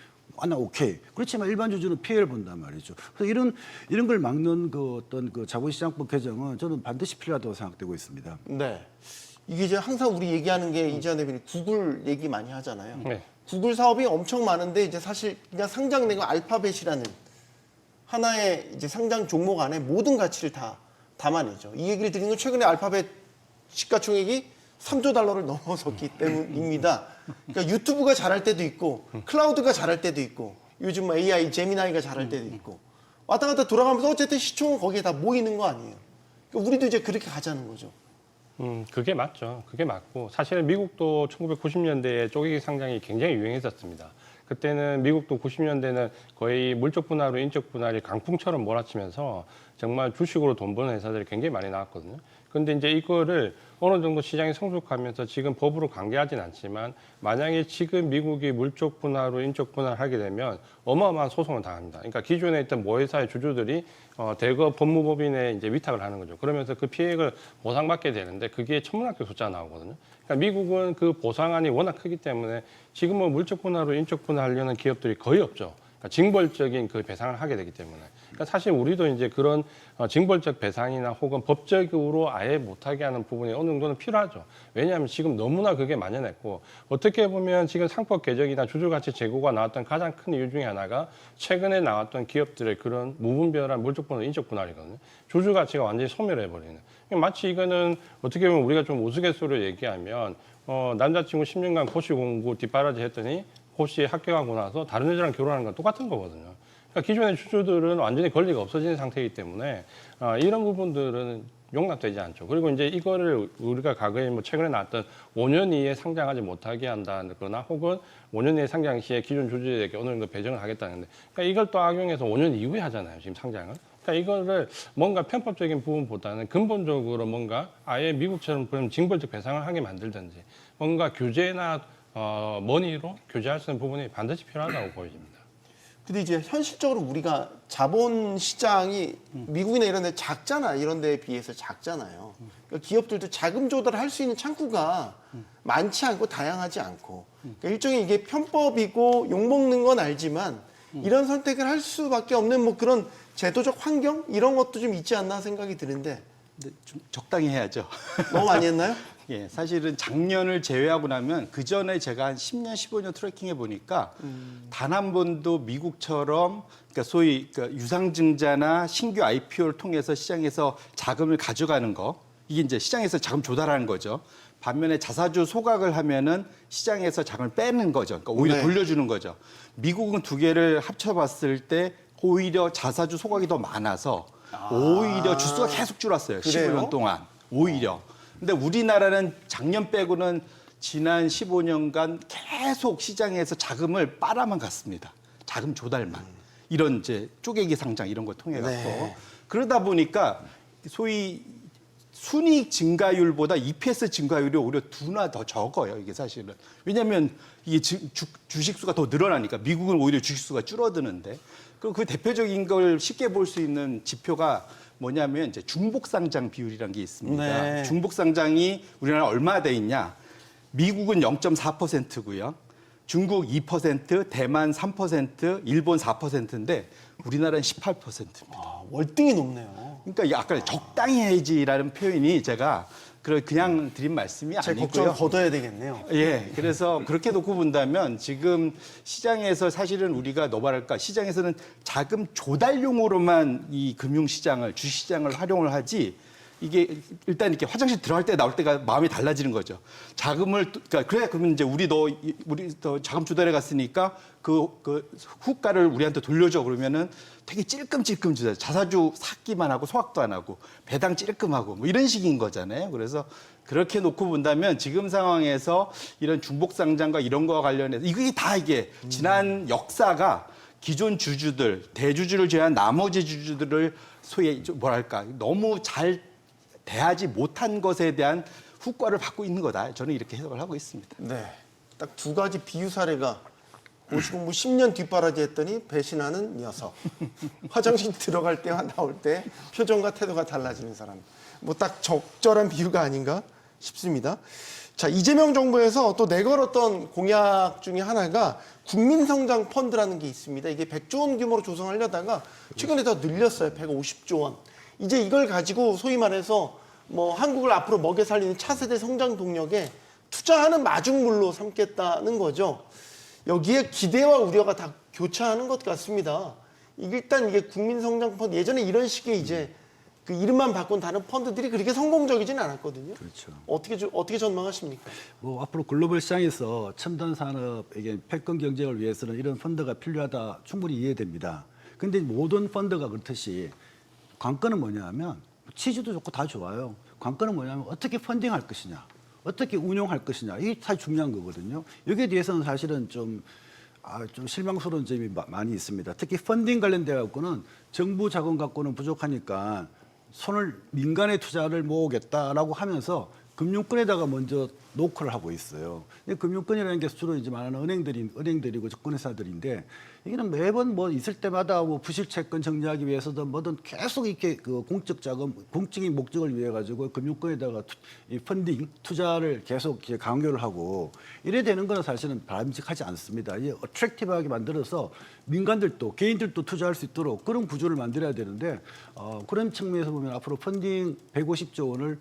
S5: 나 오케이. 그렇지만 일반 주주는 피해를 본단 말이죠. 그래서 이런 걸 막는 그 어떤 그 자본시장법 개정은 저는 반드시 필요하다고 생각되고 있습니다.
S1: 네. 이게 이제 항상 우리 얘기하는 게 이재현 대표님 구글 얘기 많이 하잖아요.
S4: 네.
S1: 구글 사업이 엄청 많은데 이제 사실 그냥 상장된 거 알파벳이라는 하나의 이제 상장 종목 안에 모든 가치를 다 담아내죠. 이 얘기를 드리는 건 최근에 알파벳 시가총액이 3조 달러를 넘어섰기 때문입니다. 그러니까 유튜브가 잘할 때도 있고 클라우드가 잘할 때도 있고 요즘 뭐 AI, 제미나이가 잘할 때도 있고 왔다 갔다 돌아가면서 어쨌든 시총은 거기에 다 모이는 거 아니에요. 그러니까 우리도 이제 그렇게 가자는 거죠.
S4: 그게 맞죠. 그게 맞고 사실 미국도 1990년대에 쪼개기 상장이 굉장히 유행했었습니다. 그때는 미국도 90년대는 거의 물적 분할로 인적 분할이 강풍처럼 몰아치면서 정말 주식으로 돈 버는 회사들이 굉장히 많이 나왔거든요. 그런데 이제 이거를 어느 정도 시장이 성숙하면서 지금 법으로 강제하진 않지만 만약에 지금 미국이 물적 분할로 인적 분할을 하게 되면 어마어마한 소송을 당합니다. 그러니까 기존에 있던 모회사의 주주들이 대거 법무법인에 이제 위탁을 하는 거죠. 그러면서 그 피해액을 보상받게 되는데 그게 천문학적 숫자가 나오거든요. 그러니까 미국은 그 보상안이 워낙 크기 때문에 지금은 물적 분할로 인적 분할하려는 기업들이 거의 없죠. 그러니까 징벌적인 그 배상을 하게 되기 때문에. 그러니까 사실 우리도 이제 그런 징벌적 배상이나 혹은 법적으로 아예 못하게 하는 부분이 어느 정도는 필요하죠. 왜냐하면 지금 너무나 그게 만연했고 어떻게 보면 지금 상법 개정이나 주주가치 제고가 나왔던 가장 큰 이유 중에 하나가 최근에 나왔던 기업들의 그런 무분별한 물적 분할, 인적 분할이거든요. 주주가치가 완전히 소멸해버리는. 마치 이거는 어떻게 보면 우리가 좀 우스갯소리로 얘기하면 남자친구 10년간 고시 공부 뒷바라지 했더니 고시에 합격하고 나서 다른 여자랑 결혼하는 건 똑같은 거거든요. 그러니까 기존의 주주들은 완전히 권리가 없어지는 상태이기 때문에 이런 부분들은 용납되지 않죠. 그리고 이제 이거를 우리가 과거에 뭐 최근에 나왔던 5년 이에 상장하지 못하게 한다거나 혹은 5년 이에 상장 시에 기존 주주에게 어느 정도 배정을 하겠다는데 그러니까 이걸 또 악용해서 5년 이후에 하잖아요. 지금 상장을. 그러니까 이거를 뭔가 편법적인 부분보다는 근본적으로 뭔가 아예 미국처럼 그런 징벌적 배상을 하게 만들든지 뭔가 규제나 머니로 규제할 수 있는 부분이 반드시 필요하다고 보여집니다.
S1: 근데 이제 현실적으로 우리가 자본 시장이 미국이나 이런 데 작잖아. 이런 데에 비해서 작잖아요. 그러니까 기업들도 자금 조달을 할 수 있는 창구가 많지 않고 다양하지 않고. 그러니까 일종의 이게 편법이고 욕먹는 건 알지만 이런 선택을 할 수밖에 없는 뭐 그런 제도적 환경 이런 것도 좀 있지 않나 생각이 드는데
S2: 근데 좀 적당히 해야죠.
S1: 너무 많이 했나요?
S2: 예, 사실은 작년을 제외하고 나면 그 전에 제가 한 10년, 15년 트래킹해 보니까 단 한 번도 미국처럼 그러니까 소위 유상증자나 신규 IPO를 통해서 시장에서 자금을 가져가는 거 이게 이제 시장에서 자금 조달하는 거죠. 반면에 자사주 소각을 하면은 시장에서 자금을 빼는 거죠. 그러니까 오히려
S1: 네.
S2: 돌려주는 거죠. 미국은 두 개를 합쳐봤을 때 오히려 자사주 소각이 더 많아서 오히려 주수가 계속 줄었어요.
S1: 그래요?
S2: 15년 동안 오히려. 근데 우리나라는 작년 빼고는 지난 15년간 계속 시장에서 자금을 빨아만 갔습니다. 자금 조달만. 이런 이제 쪼개기 상장 이런 거 통해 갖고.
S1: 네.
S2: 그러다 보니까 소위 순이익 증가율보다 EPS 증가율이 오히려 두나 더 적어요. 이게 사실은. 왜냐하면 이게 주식수가 더 늘어나니까 미국은 오히려 주식수가 줄어드는데 그 대표적인 걸 쉽게 볼 수 있는 지표가 뭐냐면 이제 중복상장 비율이라는 게 있습니다.
S1: 네.
S2: 중복상장이 우리나라 얼마 돼 있냐? 미국은 0.4%고요. 중국 2%, 대만 3%, 일본 4%인데 우리나라는 18%입니다.
S1: 아, 월등히 높네요.
S2: 그러니까 이 아까 적당히 해야지라는 표현이 제가 그냥 드린 말씀이
S1: 제
S2: 아니고요.
S1: 걱정을 걷어야 되겠네요.
S2: 예, 그래서 그렇게 놓고 본다면 지금 시장에서 사실은 우리가 뭐랄까 시장에서는 자금 조달용으로만 이 금융시장을 주식시장을 활용을 하지 이게 일단 이렇게 화장실 들어갈 때 나올 때가 마음이 달라지는 거죠. 자금을 그러니까 그러면 이제 우리 더 자금 조달해 갔으니까 그 후가를 우리한테 돌려줘 그러면은 되게 찔끔찔끔 주잖아요. 자사주 샀기만 하고 소각도 안 하고 배당 찔끔하고 뭐 이런 식인 거잖아요. 그래서 그렇게 놓고 본다면 지금 상황에서 이런 중복상장과 이런 거와 관련해서 이게 다 이게 지난 역사가 기존 주주들, 대주주를 제외한 나머지 주주들을 소위 뭐랄까 너무 잘 대하지 못한 것에 대한 후과를 받고 있는 거다. 저는 이렇게 해석을 하고 있습니다.
S1: 네. 딱 두 가지 비유 사례가 고시공부 10년 뒷바라지 했더니 배신하는 녀석. 화장실 들어갈 때와 나올 때 표정과 태도가 달라지는 사람. 뭐 딱 적절한 비유가 아닌가 싶습니다. 자, 이재명 정부에서 또 내걸었던 공약 중에 하나가 국민성장 펀드라는 게 있습니다. 이게 100조 원 규모로 조성하려다가 최근에 더 늘렸어요. 150조 원. 이제 이걸 가지고 소위 말해서 뭐 한국을 앞으로 먹여 살리는 차세대 성장 동력에 투자하는 마중물로 삼겠다는 거죠. 여기에 기대와 우려가 다 교차하는 것 같습니다. 일단 이게 국민성장펀드 예전에 이런 식의 이제 그 이름만 바꾼 다른 펀드들이 그렇게 성공적이지는 않았거든요.
S5: 그렇죠.
S1: 어떻게 전망하십니까?
S5: 뭐 앞으로 글로벌 시장에서 첨단 산업에게 패권 경쟁을 위해서는 이런 펀드가 필요하다 충분히 이해됩니다. 근데 모든 펀드가 그렇듯이 관건은 뭐냐면 취지도 좋고 다 좋아요. 관건은 뭐냐면 어떻게 펀딩할 것이냐, 어떻게 운용할 것이냐 이게 사실 중요한 거거든요. 여기에 대해서는 사실은 좀 좀 실망스러운 점이 많이 있습니다. 특히 펀딩 관련돼 갖고는 정부 자금 갖고는 부족하니까 손을 민간의 투자를 모으겠다라고 하면서 금융권에다가 먼저 노크를 하고 있어요. 근데 금융권이라는 게 주로 이제 많은 은행들이고 증권회사들인데 이게는 매번 뭐 있을 때마다 뭐 부실 채권 정리하기 위해서든 뭐든 계속 이렇게 그 공적 자금, 공적인 목적을 위해 가지고 금융권에다가 이 펀딩 투자를 계속 이제 강요를 하고 이래 되는 거는 사실은 바람직하지 않습니다. 이 어트랙티브하게 만들어서 민간들도 개인들도 투자할 수 있도록 그런 구조를 만들어야 되는데 그런 측면에서 보면 앞으로 펀딩 150조 원을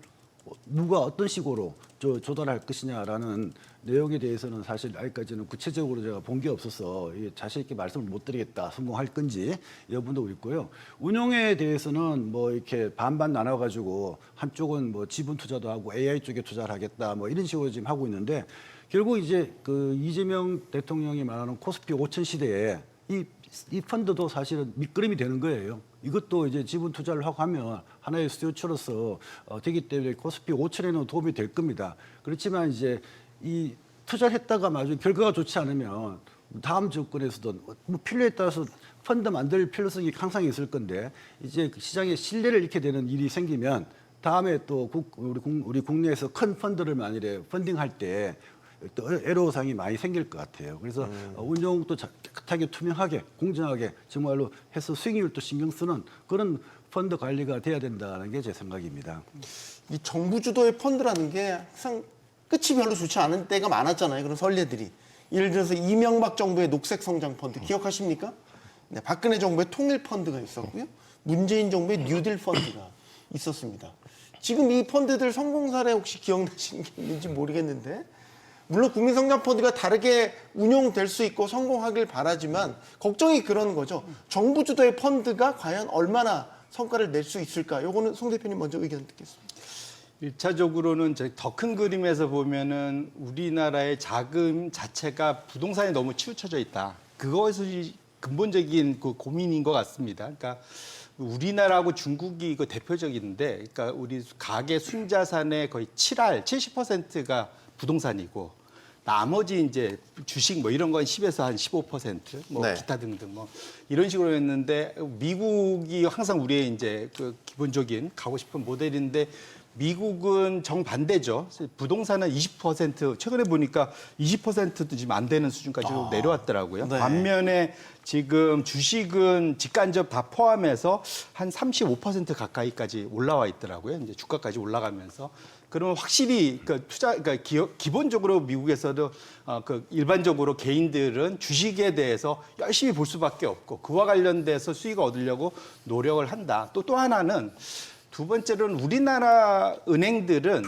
S5: 누가 어떤 식으로 조달할 것이냐라는 내용에 대해서는 사실 아직까지는 구체적으로 제가 본 게 없어서 자신 있게 말씀을 못 드리겠다. 성공할 건지 여부도 있고요. 운용에 대해서는 뭐 이렇게 반반 나눠가지고 한쪽은 뭐 지분 투자도 하고 AI 쪽에 투자를 하겠다. 뭐 이런 식으로 지금 하고 있는데 결국 이제 그 이재명 대통령이 말하는 코스피 5천 시대에 이 펀드도 사실은 밑그림이 되는 거예요. 이것도 이제 지분 투자를 하고 하면 하나의 수요처로서 되기 때문에 코스피 5천에는 도움이 될 겁니다. 그렇지만 이제 이 투자를 했다가 나중에 결과가 좋지 않으면 다음 정권에서도 뭐 필요에 따라서 펀드 만들 필요성이 항상 있을 건데 이제 시장에 신뢰를 잃게 되는 일이 생기면 다음에 또 우리 국내에서 큰 펀드를 만일에 펀딩할 때 또 애로사항이 많이 생길 것 같아요. 그래서 운용도 깨끗하게 투명하게 공정하게 정말로 해서 수익률도 신경 쓰는 그런 펀드 관리가 돼야 된다는 게 제 생각입니다.
S1: 이 정부 주도의 펀드라는 게 항상 끝이 별로 좋지 않은 때가 많았잖아요. 그런 선례들이. 예를 들어서 이명박 정부의 녹색 성장 펀드 기억하십니까? 네, 박근혜 정부의 통일 펀드가 있었고요. 문재인 정부의 뉴딜 펀드가 있었습니다. 지금 이 펀드들 성공 사례 혹시 기억나시는 게 있는지 모르겠는데 물론 국민성장펀드가 다르게 운용될 수 있고 성공하길 바라지만 걱정이 그런 거죠. 정부 주도의 펀드가 과연 얼마나 성과를 낼 수 있을까? 요거는 송 대표님 먼저 의견 듣겠습니다.
S2: 1차적으로는 더 큰 그림에서 보면은 우리나라의 자금 자체가 부동산에 너무 치우쳐져 있다. 그것이 근본적인 그 고민인 것 같습니다. 그러니까 우리나라하고 중국이 그 대표적인데, 그러니까 우리 가계 순자산의 거의 70%가 부동산이고 나머지 이제 주식 뭐 이런 건 10에서 한 15%, 뭐
S1: 네.
S2: 기타 등등 뭐 이런 식으로 했는데 미국이 항상 우리의 이제 그 기본적인 가고 싶은 모델인데 미국은 정반대죠. 부동산은 20% 최근에 보니까 20%도 지금 안 되는 수준까지 내려왔더라고요.
S1: 네.
S2: 반면에 지금 주식은 직간접 다 포함해서 한 35% 가까이까지 올라와 있더라고요. 이제 주가까지 올라가면서. 그러면 확실히 그러니까 기본적으로 미국에서도 그 일반적으로 개인들은 주식에 대해서 열심히 볼 수밖에 없고 그와 관련돼서 수익을 얻으려고 노력을 한다. 또 하나는 두 번째로는 우리나라 은행들은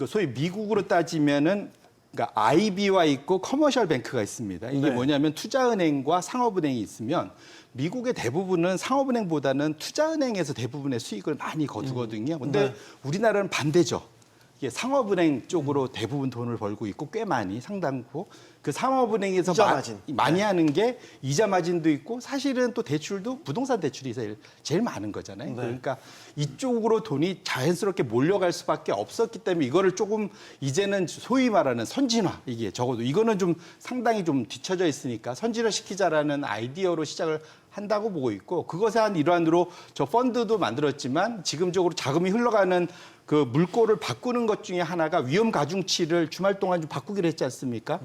S2: 소위 미국으로 따지면은 그러니까 IB와 있고 커머셜 뱅크가 있습니다. 이게
S1: 네.
S2: 뭐냐면 투자은행과 상업은행이 있으면 미국의 대부분은 상업은행보다는 투자은행에서 대부분의 수익을 많이 거두거든요. 근데
S1: 네.
S2: 우리나라는 반대죠. 이게 상업은행 쪽으로 대부분 돈을 벌고 있고 꽤 많이 상당부 그 상업은행에서
S1: 이자 마진.
S2: 많이 하는 게 이자 마진도 있고 사실은 또 대출도 부동산 대출이 제일 많은 거잖아요.
S1: 네.
S2: 그러니까 이쪽으로 돈이 자연스럽게 몰려갈 수밖에 없었기 때문에 이거를 조금 이제는 소위 말하는 선진화 이게 적어도 이거는 좀 상당히 좀 뒤처져 있으니까 선진화 시키자라는 아이디어로 시작을 한다고 보고 있고 그것의 한 일환으로 저 펀드도 만들었지만 지금적으로 자금이 흘러가는 그 물꼬를 바꾸는 것 중에 하나가 위험 가중치를 주말 동안 좀 바꾸기로 했지 않습니까?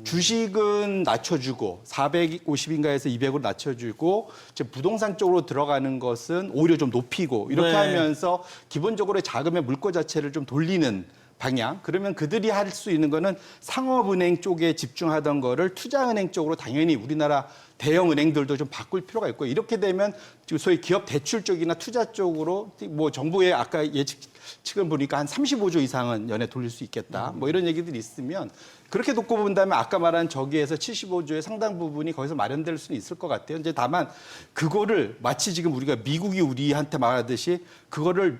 S2: 주식은 낮춰주고 450인가에서 200으로 낮춰주고 이제 부동산 쪽으로 들어가는 것은 오히려 좀 높이고 이렇게
S1: 네.
S2: 하면서 기본적으로 자금의 물꼬 자체를 좀 돌리는 방향. 그러면 그들이 할 수 있는 거는 상업은행 쪽에 집중하던 거를 투자은행 쪽으로 당연히 우리나라 대형 은행들도 좀 바꿀 필요가 있고 이렇게 되면 소위 기업 대출 쪽이나 투자 쪽으로 뭐 정부의 아까 예측을 보니까 한 35조 이상은 연에 돌릴 수 있겠다. 뭐 이런 얘기들이 있으면 그렇게 놓고 본다면 아까 말한 저기에서 75조의 상당 부분이 거기서 마련될 수는 있을 것 같아요. 이제 다만 그거를 마치 지금 우리가 미국이 우리한테 말하듯이 그거를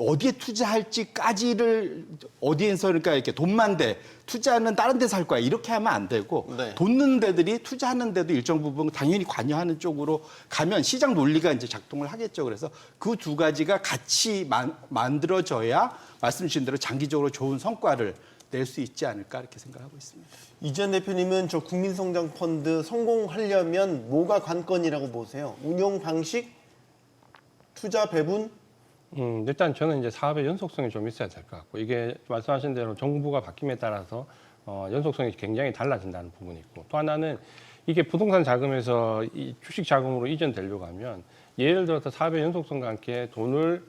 S2: 어디에 투자할지까지를 어디에서 그러니까 이렇게 돈만 돼 투자는 다른 데서 할 거야 이렇게 하면 안 되고
S1: 네.
S2: 돈 넣는 데들이 투자하는 데도 일정 부분 당연히 관여하는 쪽으로 가면 시장 논리가 이제 작동을 하겠죠. 그래서 그 두 가지가 같이 만들어져야 말씀 주신 대로 장기적으로 좋은 성과를 낼 수 있지 않을까 이렇게 생각하고 있습니다.
S1: 이전 대표님은 저 국민성장펀드 성공하려면 뭐가 관건이라고 보세요? 운용 방식, 투자 배분?
S4: 일단 저는 이제 사업의 연속성이 좀 있어야 될 것 같고, 이게 말씀하신 대로 정부가 바뀜에 따라서 연속성이 굉장히 달라진다는 부분이 있고, 또 하나는 이게 부동산 자금에서 이 주식 자금으로 이전되려고 하면, 예를 들어서 사업의 연속성과 함께 돈을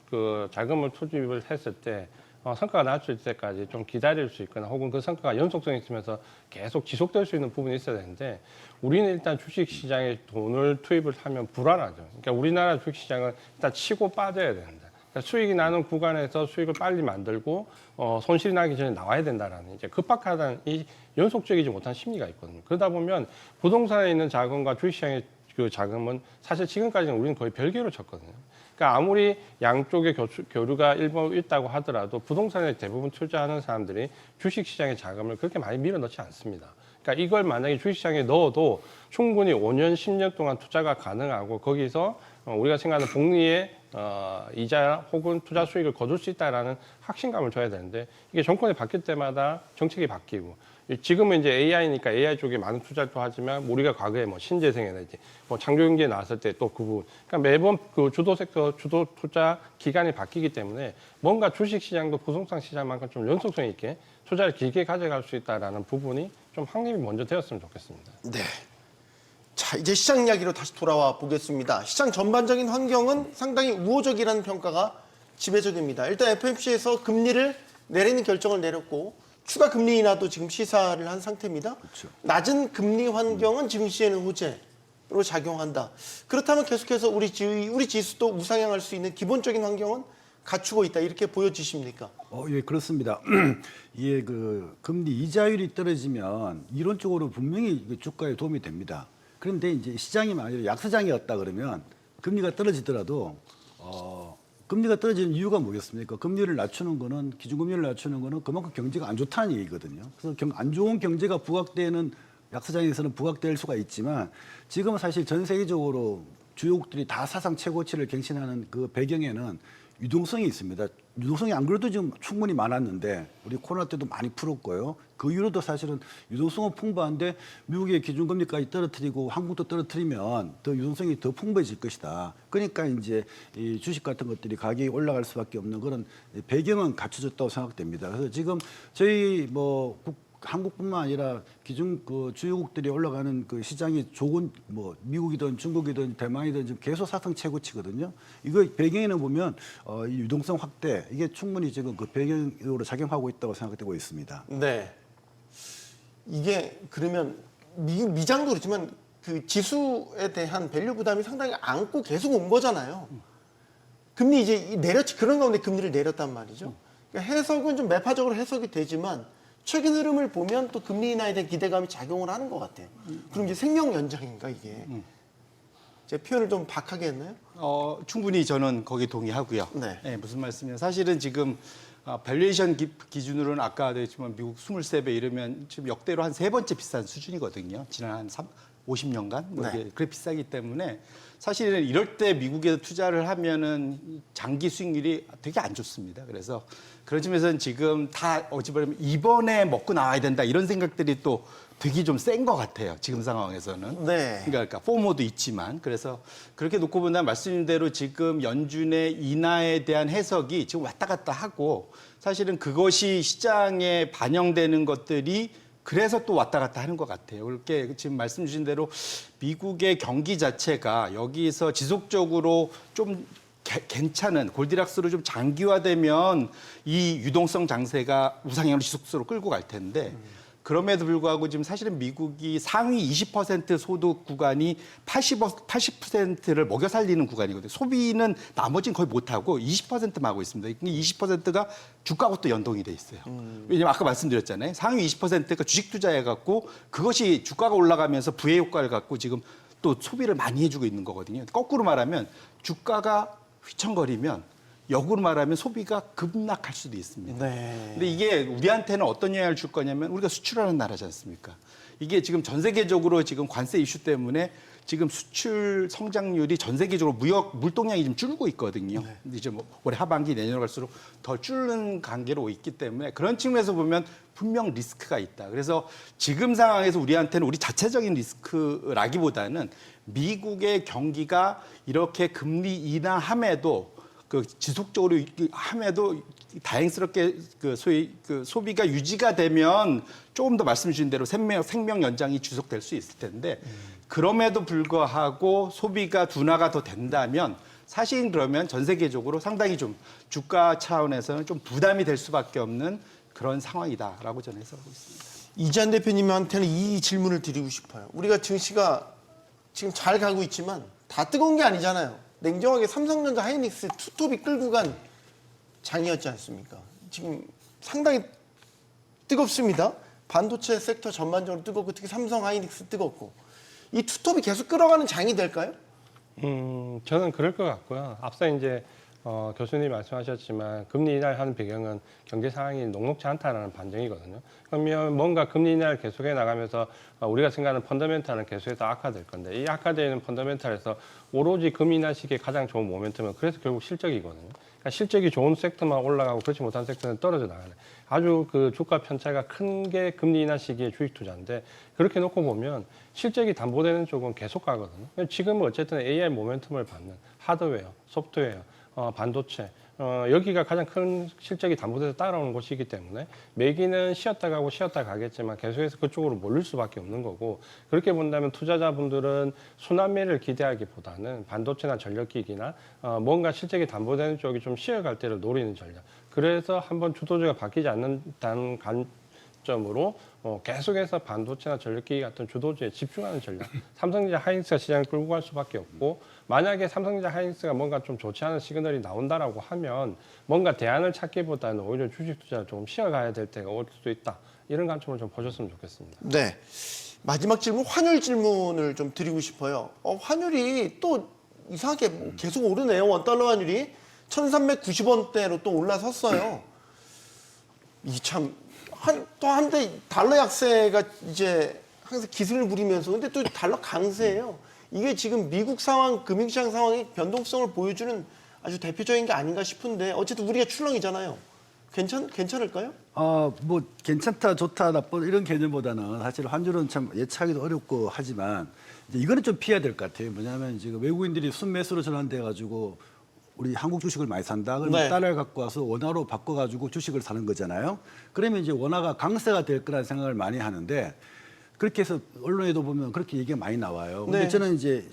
S4: 그 자금을 투입을 했을 때 성과가 나왔을 때까지 좀 기다릴 수 있거나, 혹은 그 성과가 연속성이 있으면서 계속 지속될 수 있는 부분이 있어야 되는데, 우리는 일단 주식시장에 돈을 투입을 하면 불안하죠. 그러니까 우리나라 주식시장은 일단 치고 빠져야 된다. 그러니까 수익이 나는 구간에서 수익을 빨리 만들고 손실이 나기 전에 나와야 된다라는 이제 급박하다는 이 연속적이지 못한 심리가 있거든요. 그러다 보면 부동산에 있는 자금과 주식시장의 그 자금은 사실 지금까지는 우리는 거의 별개로 쳤거든요. 그러니까 아무리 양쪽의 교류가 일부 있다고 하더라도 부동산에 대부분 투자하는 사람들이 주식시장의 자금을 그렇게 많이 밀어넣지 않습니다. 그러니까 이걸 만약에 주식시장에 넣어도 충분히 5년, 10년 동안 투자가 가능하고, 거기서 우리가 생각하는 복리의 이자 혹은 투자 수익을 거둘 수 있다라는 확신감을 줘야 되는데, 이게 정권이 바뀔 때마다 정책이 바뀌고, 지금은 이제 AI니까 AI 쪽에 많은 투자를 또 하지만, 우리가 과거에 뭐 신재생에너지, 뭐 창조경제 나왔을 때 또 그 부분, 그러니까 매번 그 주도 섹터, 주도 투자 기간이 바뀌기 때문에 뭔가 주식 시장도 부동산 시장만큼 좀 연속성 있게 투자를 길게 가져갈 수 있다라는 부분이 좀 확립이 먼저 되었으면 좋겠습니다.
S1: 네. 자, 이제 시장 이야기로 다시 돌아와 보겠습니다. 시장 전반적인 환경은 상당히 우호적이라는 평가가 지배적입니다. 일단 FOMC에서 금리를 내리는 결정을 내렸고, 추가 금리 인하도 지금 시사를 한 상태입니다.
S5: 그렇죠.
S1: 낮은 금리 환경은 지금 시에는 호재로 작용한다. 그렇다면 계속해서 우리 지수도 우상향할 수 있는 기본적인 환경은 갖추고 있다, 이렇게 보여지십니까?
S5: 예, 그렇습니다. 이게 그 금리 이자율이 떨어지면 이론적으로 분명히 주가에 도움이 됩니다. 그런데 이제 시장이 만약에 약세장이었다 그러면 금리가 떨어지더라도 금리가 떨어지는 이유가 뭐겠습니까? 금리를 낮추는 거는, 기준금리를 낮추는 거는 그만큼 경제가 안 좋다는 얘기거든요. 그래서 안 좋은 경제가 부각되는 약세장에서는 부각될 수가 있지만, 지금은 사실 전 세계적으로 주요국들이 다 사상 최고치를 갱신하는 그 배경에는 유동성이 있습니다. 유동성이 안 그래도 지금 충분히 많았는데, 우리 코로나 때도 많이 풀었고요. 그 이후로도 사실은 유동성은 풍부한데, 미국의 기준금리까지 떨어뜨리고 한국도 떨어뜨리면 더 유동성이 더 풍부해질 것이다. 그러니까 이제 이 주식 같은 것들이 가격이 올라갈 수밖에 없는 그런 배경은 갖춰졌다고 생각됩니다. 그래서 지금 저희 한국뿐만 아니라 기준 그 주요국들이 올라가는 그 시장이 좋은 미국이든 중국이든 대만이든 지금 계속 사상 최고치거든요. 이거 배경에는 보면 이 유동성 확대, 이게 충분히 지금 그 배경으로 작용하고 있다고 생각되고 있습니다.
S1: 네. 이게 그러면 미장도 그렇지만 그 지수에 대한 밸류 부담이 상당히 안고 계속 온 거잖아요. 금리 이제 그런 가운데 금리를 내렸단 말이죠. 그러니까 해석은 좀 매파적으로 해석이 되지만, 최근 흐름을 보면 또 금리 인하에 대한 기대감이 작용을 하는 것 같아요. 그럼 이제 생명 연장인가 이게? 제 표현을 좀 박하게 했나요?
S2: 충분히 저는 거기 동의하고요.
S1: 네.
S2: 네, 무슨 말씀이냐. 사실은 지금 밸류에이션 기준으로는 아까도 했지만 미국 23배 이러면 지금 역대로 한 3번째 비싼 수준이거든요. 지난 한 50년간
S1: 네.
S2: 그래 비싸기 때문에 사실은 이럴 때 미국에 투자를 하면은 장기 수익률이 되게 안 좋습니다. 그래서 그런 점에서는 지금 다 어찌 보면 이번에 먹고 나와야 된다 이런 생각들이 또 되게 좀 센 것 같아요. 지금 상황에서는.
S1: 네.
S2: 그러니까 포모도 있지만, 그래서 그렇게 놓고 보면 말씀드린 대로 지금 연준의 인하에 대한 해석이 지금 왔다 갔다 하고, 사실은 그것이 시장에 반영되는 것들이 그래서 또 왔다 갔다 하는 것 같아요. 그렇게 지금 말씀 주신 대로 미국의 경기 자체가 여기서 지속적으로 좀 괜찮은 골디락스로 좀 장기화되면 이 유동성 장세가 우상향으로 지속적으로 끌고 갈 텐데, 그럼에도 불구하고 지금 사실은 미국이 상위 20% 소득 구간이 80%를 먹여 살리는 구간이거든요. 소비는 나머지는 거의 못하고 20%만 하고 있습니다. 20%가 주가하고 또 연동이 돼 있어요. 왜냐면 아까 말씀드렸잖아요. 상위 20%가 주식 투자해갖고 그것이 주가가 올라가면서 부의 효과를 갖고 지금 또 소비를 많이 해주고 있는 거거든요. 거꾸로 말하면 주가가 휘청거리면 역으로 말하면 소비가 급락할 수도 있습니다.
S1: 네.
S2: 근데 이게 우리한테는 어떤 영향을 줄 거냐면, 우리가 수출하는 나라지 않습니까? 이게 지금 전 세계적으로 지금 관세 이슈 때문에 지금 수출 성장률이 전 세계적으로 무역 물동량이 좀 줄고 있거든요. 근데 이제 뭐 올해 하반기 내년 갈수록 더 줄는 관계로 있기 때문에 그런 측면에서 보면 분명 리스크가 있다. 그래서 지금 상황에서 우리한테는 우리 자체적인 리스크라기보다는 미국의 경기가 이렇게 금리 인하함에도 그 지속적으로 함에도 다행스럽게 그 소위 그 소비가 유지가 되면 조금 더 말씀 주신 대로 생명 연장이 지속될 수 있을 텐데 그럼에도 불구하고 소비가 둔화가 더 된다면 사실 그러면 전 세계적으로 상당히 좀 주가 차원에서는 좀 부담이 될 수밖에 없는 그런 상황이다라고 저는 해석하고 있습니다.
S1: 이재한 대표님한테는 이 질문을 드리고 싶어요. 우리가 증시가 지금 잘 가고 있지만 다 뜨거운 게 아니잖아요. 냉정하게 삼성전자 하이닉스 투톱이 끌고 간 장이었지 않습니까? 지금 상당히 뜨겁습니다. 반도체 섹터 전반적으로 뜨겁고 특히 삼성 하이닉스 뜨겁고 이 투톱이 계속 끌어가는 장이 될까요?
S4: 저는 그럴 것 같고요. 앞서 이제 교수님이 말씀하셨지만 금리 인하하는 배경은 경제 상황이 녹록지 않다는 반증이거든요. 그러면 뭔가 금리 인하를 계속해 나가면서 우리가 생각하는 펀더멘탈은 계속해서 악화될 건데 이 악화되는 펀더멘탈에서 오로지 금리 인하 시기에 가장 좋은 모멘텀은 그래서 결국 실적이거든요. 그러니까 실적이 좋은 섹터만 올라가고 그렇지 못한 섹터는 떨어져 나가는 아주 그 주가 편차가 큰 게 금리 인하 시기의 주식 투자인데 그렇게 놓고 보면 실적이 담보되는 쪽은 계속 가거든요. 지금은 어쨌든 AI 모멘텀을 받는 하드웨어, 소프트웨어, 반도체 여기가 가장 큰 실적이 담보돼서 따라오는 곳이기 때문에 매기는 쉬었다 가고 쉬었다 가겠지만 계속해서 그쪽으로 몰릴 수밖에 없는 거고 그렇게 본다면 투자자분들은 순환매를 기대하기보다는 반도체나 전력기기나 뭔가 실적이 담보되는 쪽이 좀 쉬어갈 때를 노리는 전략. 그래서 한번 주도주가 바뀌지 않는다는 관점으로 계속해서 반도체나 전력기기 같은 주도주에 집중하는 전략. 삼성전자 하이닉스가 시장을 끌고 갈 수밖에 없고 만약에 삼성전자 하이닉스가 뭔가 좀 좋지 않은 시그널이 나온다라고 하면 뭔가 대안을 찾기보다는 오히려 주식 투자를 조금 쉬어가야 될 때가 올 수도 있다. 이런 관점을 좀 보셨으면 좋겠습니다.
S1: 네. 마지막 질문, 환율 질문을 좀 드리고 싶어요. 환율이 또 이상하게 뭐 계속 오르네요. 원달러 환율이 1,390원대로 또 올라섰어요. 이 참 또 한데 달러 약세가 이제 항상 기승을 부리면서 근데 또 달러 강세예요. 이게 지금 미국 상황, 금융시장 상황의 변동성을 보여주는 아주 대표적인 게 아닌가 싶은데 어쨌든 우리가 출렁이잖아요. 괜찮을까요?
S5: 뭐 괜찮다, 좋다, 나쁜 이런 개념보다는 사실 환율은 참 예측하기도 어렵고 하지만 이제 이거는 좀 피해야 될 것 같아요. 뭐냐면 지금 외국인들이 순매수로 전환돼 가지고 우리 한국 주식을 많이 산다. 그러면
S1: 네.
S5: 달러를 갖고 와서 원화로 바꿔가지고 주식을 사는 거잖아요. 그러면 이제 원화가 강세가 될 거라는 생각을 많이 하는데 그렇게 해서 언론에도 보면 그렇게 얘기가 많이 나와요. 근데
S1: 네.
S5: 저는 이제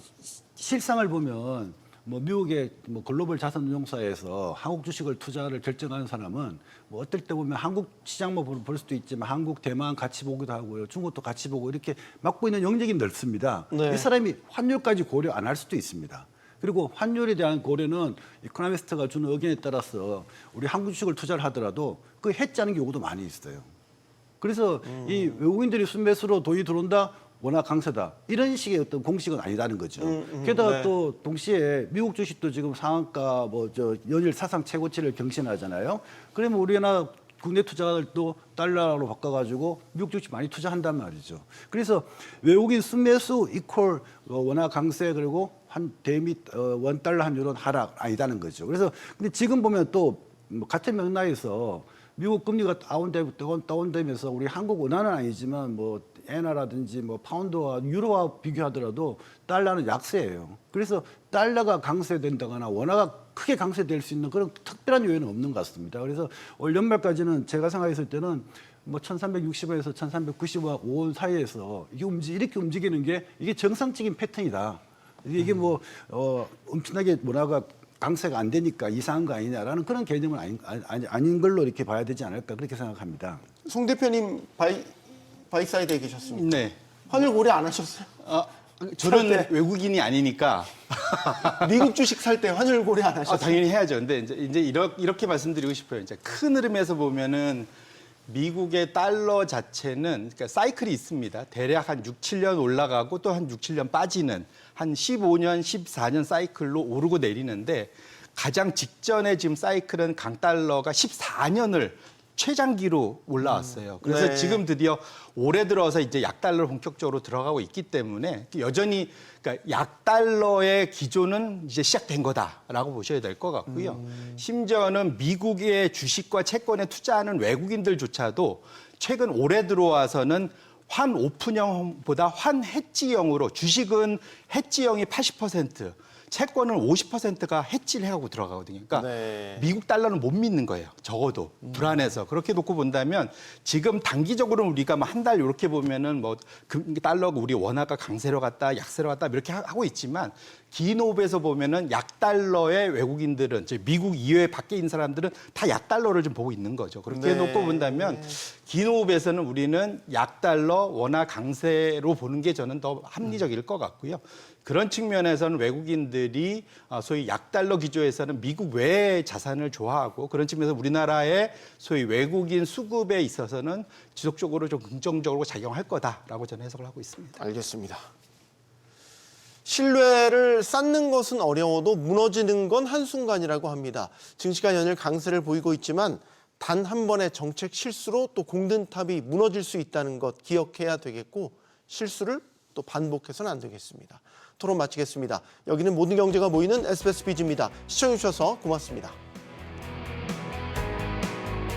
S5: 실상을 보면 뭐 미국의 뭐 글로벌 자산운용사에서 한국 주식을 투자를 결정하는 사람은 뭐 어떨 때 보면 한국 시장만 볼 수도 있지만 한국, 대만 같이 보기도 하고요. 중국도 같이 보고 이렇게 맡고 있는 영역이 넓습니다.
S1: 네.
S5: 이 사람이 환율까지 고려 안 할 수도 있습니다. 그리고 환율에 대한 고려는 이코노미스트가 주는 의견에 따라서 우리 한국 주식을 투자를 하더라도 그 해지하는 경우도 많이 있어요. 그래서 이 외국인들이 순매수로 돈이 들어온다, 워낙 강세다. 이런 식의 어떤 공식은 아니다는 거죠. 게다가
S1: 네.
S5: 또 동시에 미국 주식도 지금 상한가 연일 사상 최고치를 경신하잖아요. 그러면 우리나라 국내 투자자들도 달러로 바꿔가지고 미국 주식 많이 투자한단 말이죠. 그래서 외국인 순매수 이퀄 원화 강세 그리고 대미 원 달러 환율은 하락 아니다는 거죠. 그래서 근데 지금 보면 또 같은 맥락에서 미국 금리가 다운되면서 우리 한국 원화는 아니지만 뭐 엔화라든지 뭐 파운드와 유로와 비교하더라도 달러는 약세예요. 그래서 달러가 강세된다거나 원화가 크게 강세될 수 있는 그런 특별한 요인은 없는 것 같습니다. 그래서 올 연말까지는 제가 생각했을 때는 뭐 1,360원에서 1,395원 사이에서 이렇게 움직이는 게 이게 정상적인 패턴이다. 이게 뭐 엄청나게 원화가 강세가 안 되니까 이상한 거 아니냐라는 그런 개념은 아닌 걸로 이렇게 봐야 되지 않을까 그렇게 생각합니다.
S1: 송 대표님 바이사이드에 계셨습니까?
S2: 네.
S1: 환율 고려 안 하셨어요?
S2: 저는
S1: 살 때.
S2: 외국인이 아니니까
S1: 미국 주식 살 때 환율 고려 안 하셨어요?
S2: 당연히 해야죠. 근데 이제 이렇게 말씀드리고 싶어요. 이제 큰 흐름에서 보면은 미국의 달러 자체는 그러니까 사이클이 있습니다. 대략 한 6, 7년 올라가고 또 한 6, 7년 빠지는 한 15년, 14년 사이클로 오르고 내리는데 가장 직전에 지금 사이클은 강달러가 14년을 최장기로 올라왔어요. 그래서
S1: 네.
S2: 지금 드디어 올해 들어서 이제 약달러 본격적으로 들어가고 있기 때문에 여전히 그러니까 약달러의 기조는 이제 시작된 거다라고 보셔야 될 것 같고요. 심지어는 미국의 주식과 채권에 투자하는 외국인들조차도 최근 올해 들어와서는 환 오픈형보다 환 해지형으로 주식은 해지형이 80%, 채권은 50%가 해지를 해가고 들어가거든요. 그러니까
S1: 네.
S2: 미국 달러는 못 믿는 거예요. 적어도 불안해서. 그렇게 놓고 본다면 지금 단기적으로는 우리가 뭐 한 달 이렇게 보면은 뭐 달러가 우리 원화가 강세로 갔다 약세로 갔다 이렇게 하고 있지만 긴 호흡에서 보면은 약달러의 외국인들은 즉 미국 이외 밖에 있는 사람들은 다 약달러를 좀 보고 있는 거죠. 그렇게
S1: 네.
S2: 놓고 본다면 긴 호흡에서는 우리는 약달러 원화 강세로 보는 게 저는 더 합리적일 것 같고요. 그런 측면에서는 외국인들이 소위 약달러 기조에서는 미국 외의 자산을 좋아하고 그런 측면에서 우리나라의 소위 외국인 수급에 있어서는 지속적으로 좀 긍정적으로 작용할 거다라고 저는 해석을 하고 있습니다.
S1: 알겠습니다. 신뢰를 쌓는 것은 어려워도 무너지는 건 한순간이라고 합니다. 증시가 연일 강세를 보이고 있지만 단 한 번의 정책 실수로 또 공든탑이 무너질 수 있다는 것 기억해야 되겠고 실수를 또 반복해서는 안 되겠습니다. 토론 마치겠습니다. 여기는 모든 경제가 모이는 SBS 비즈입니다. 시청해주셔서 고맙습니다.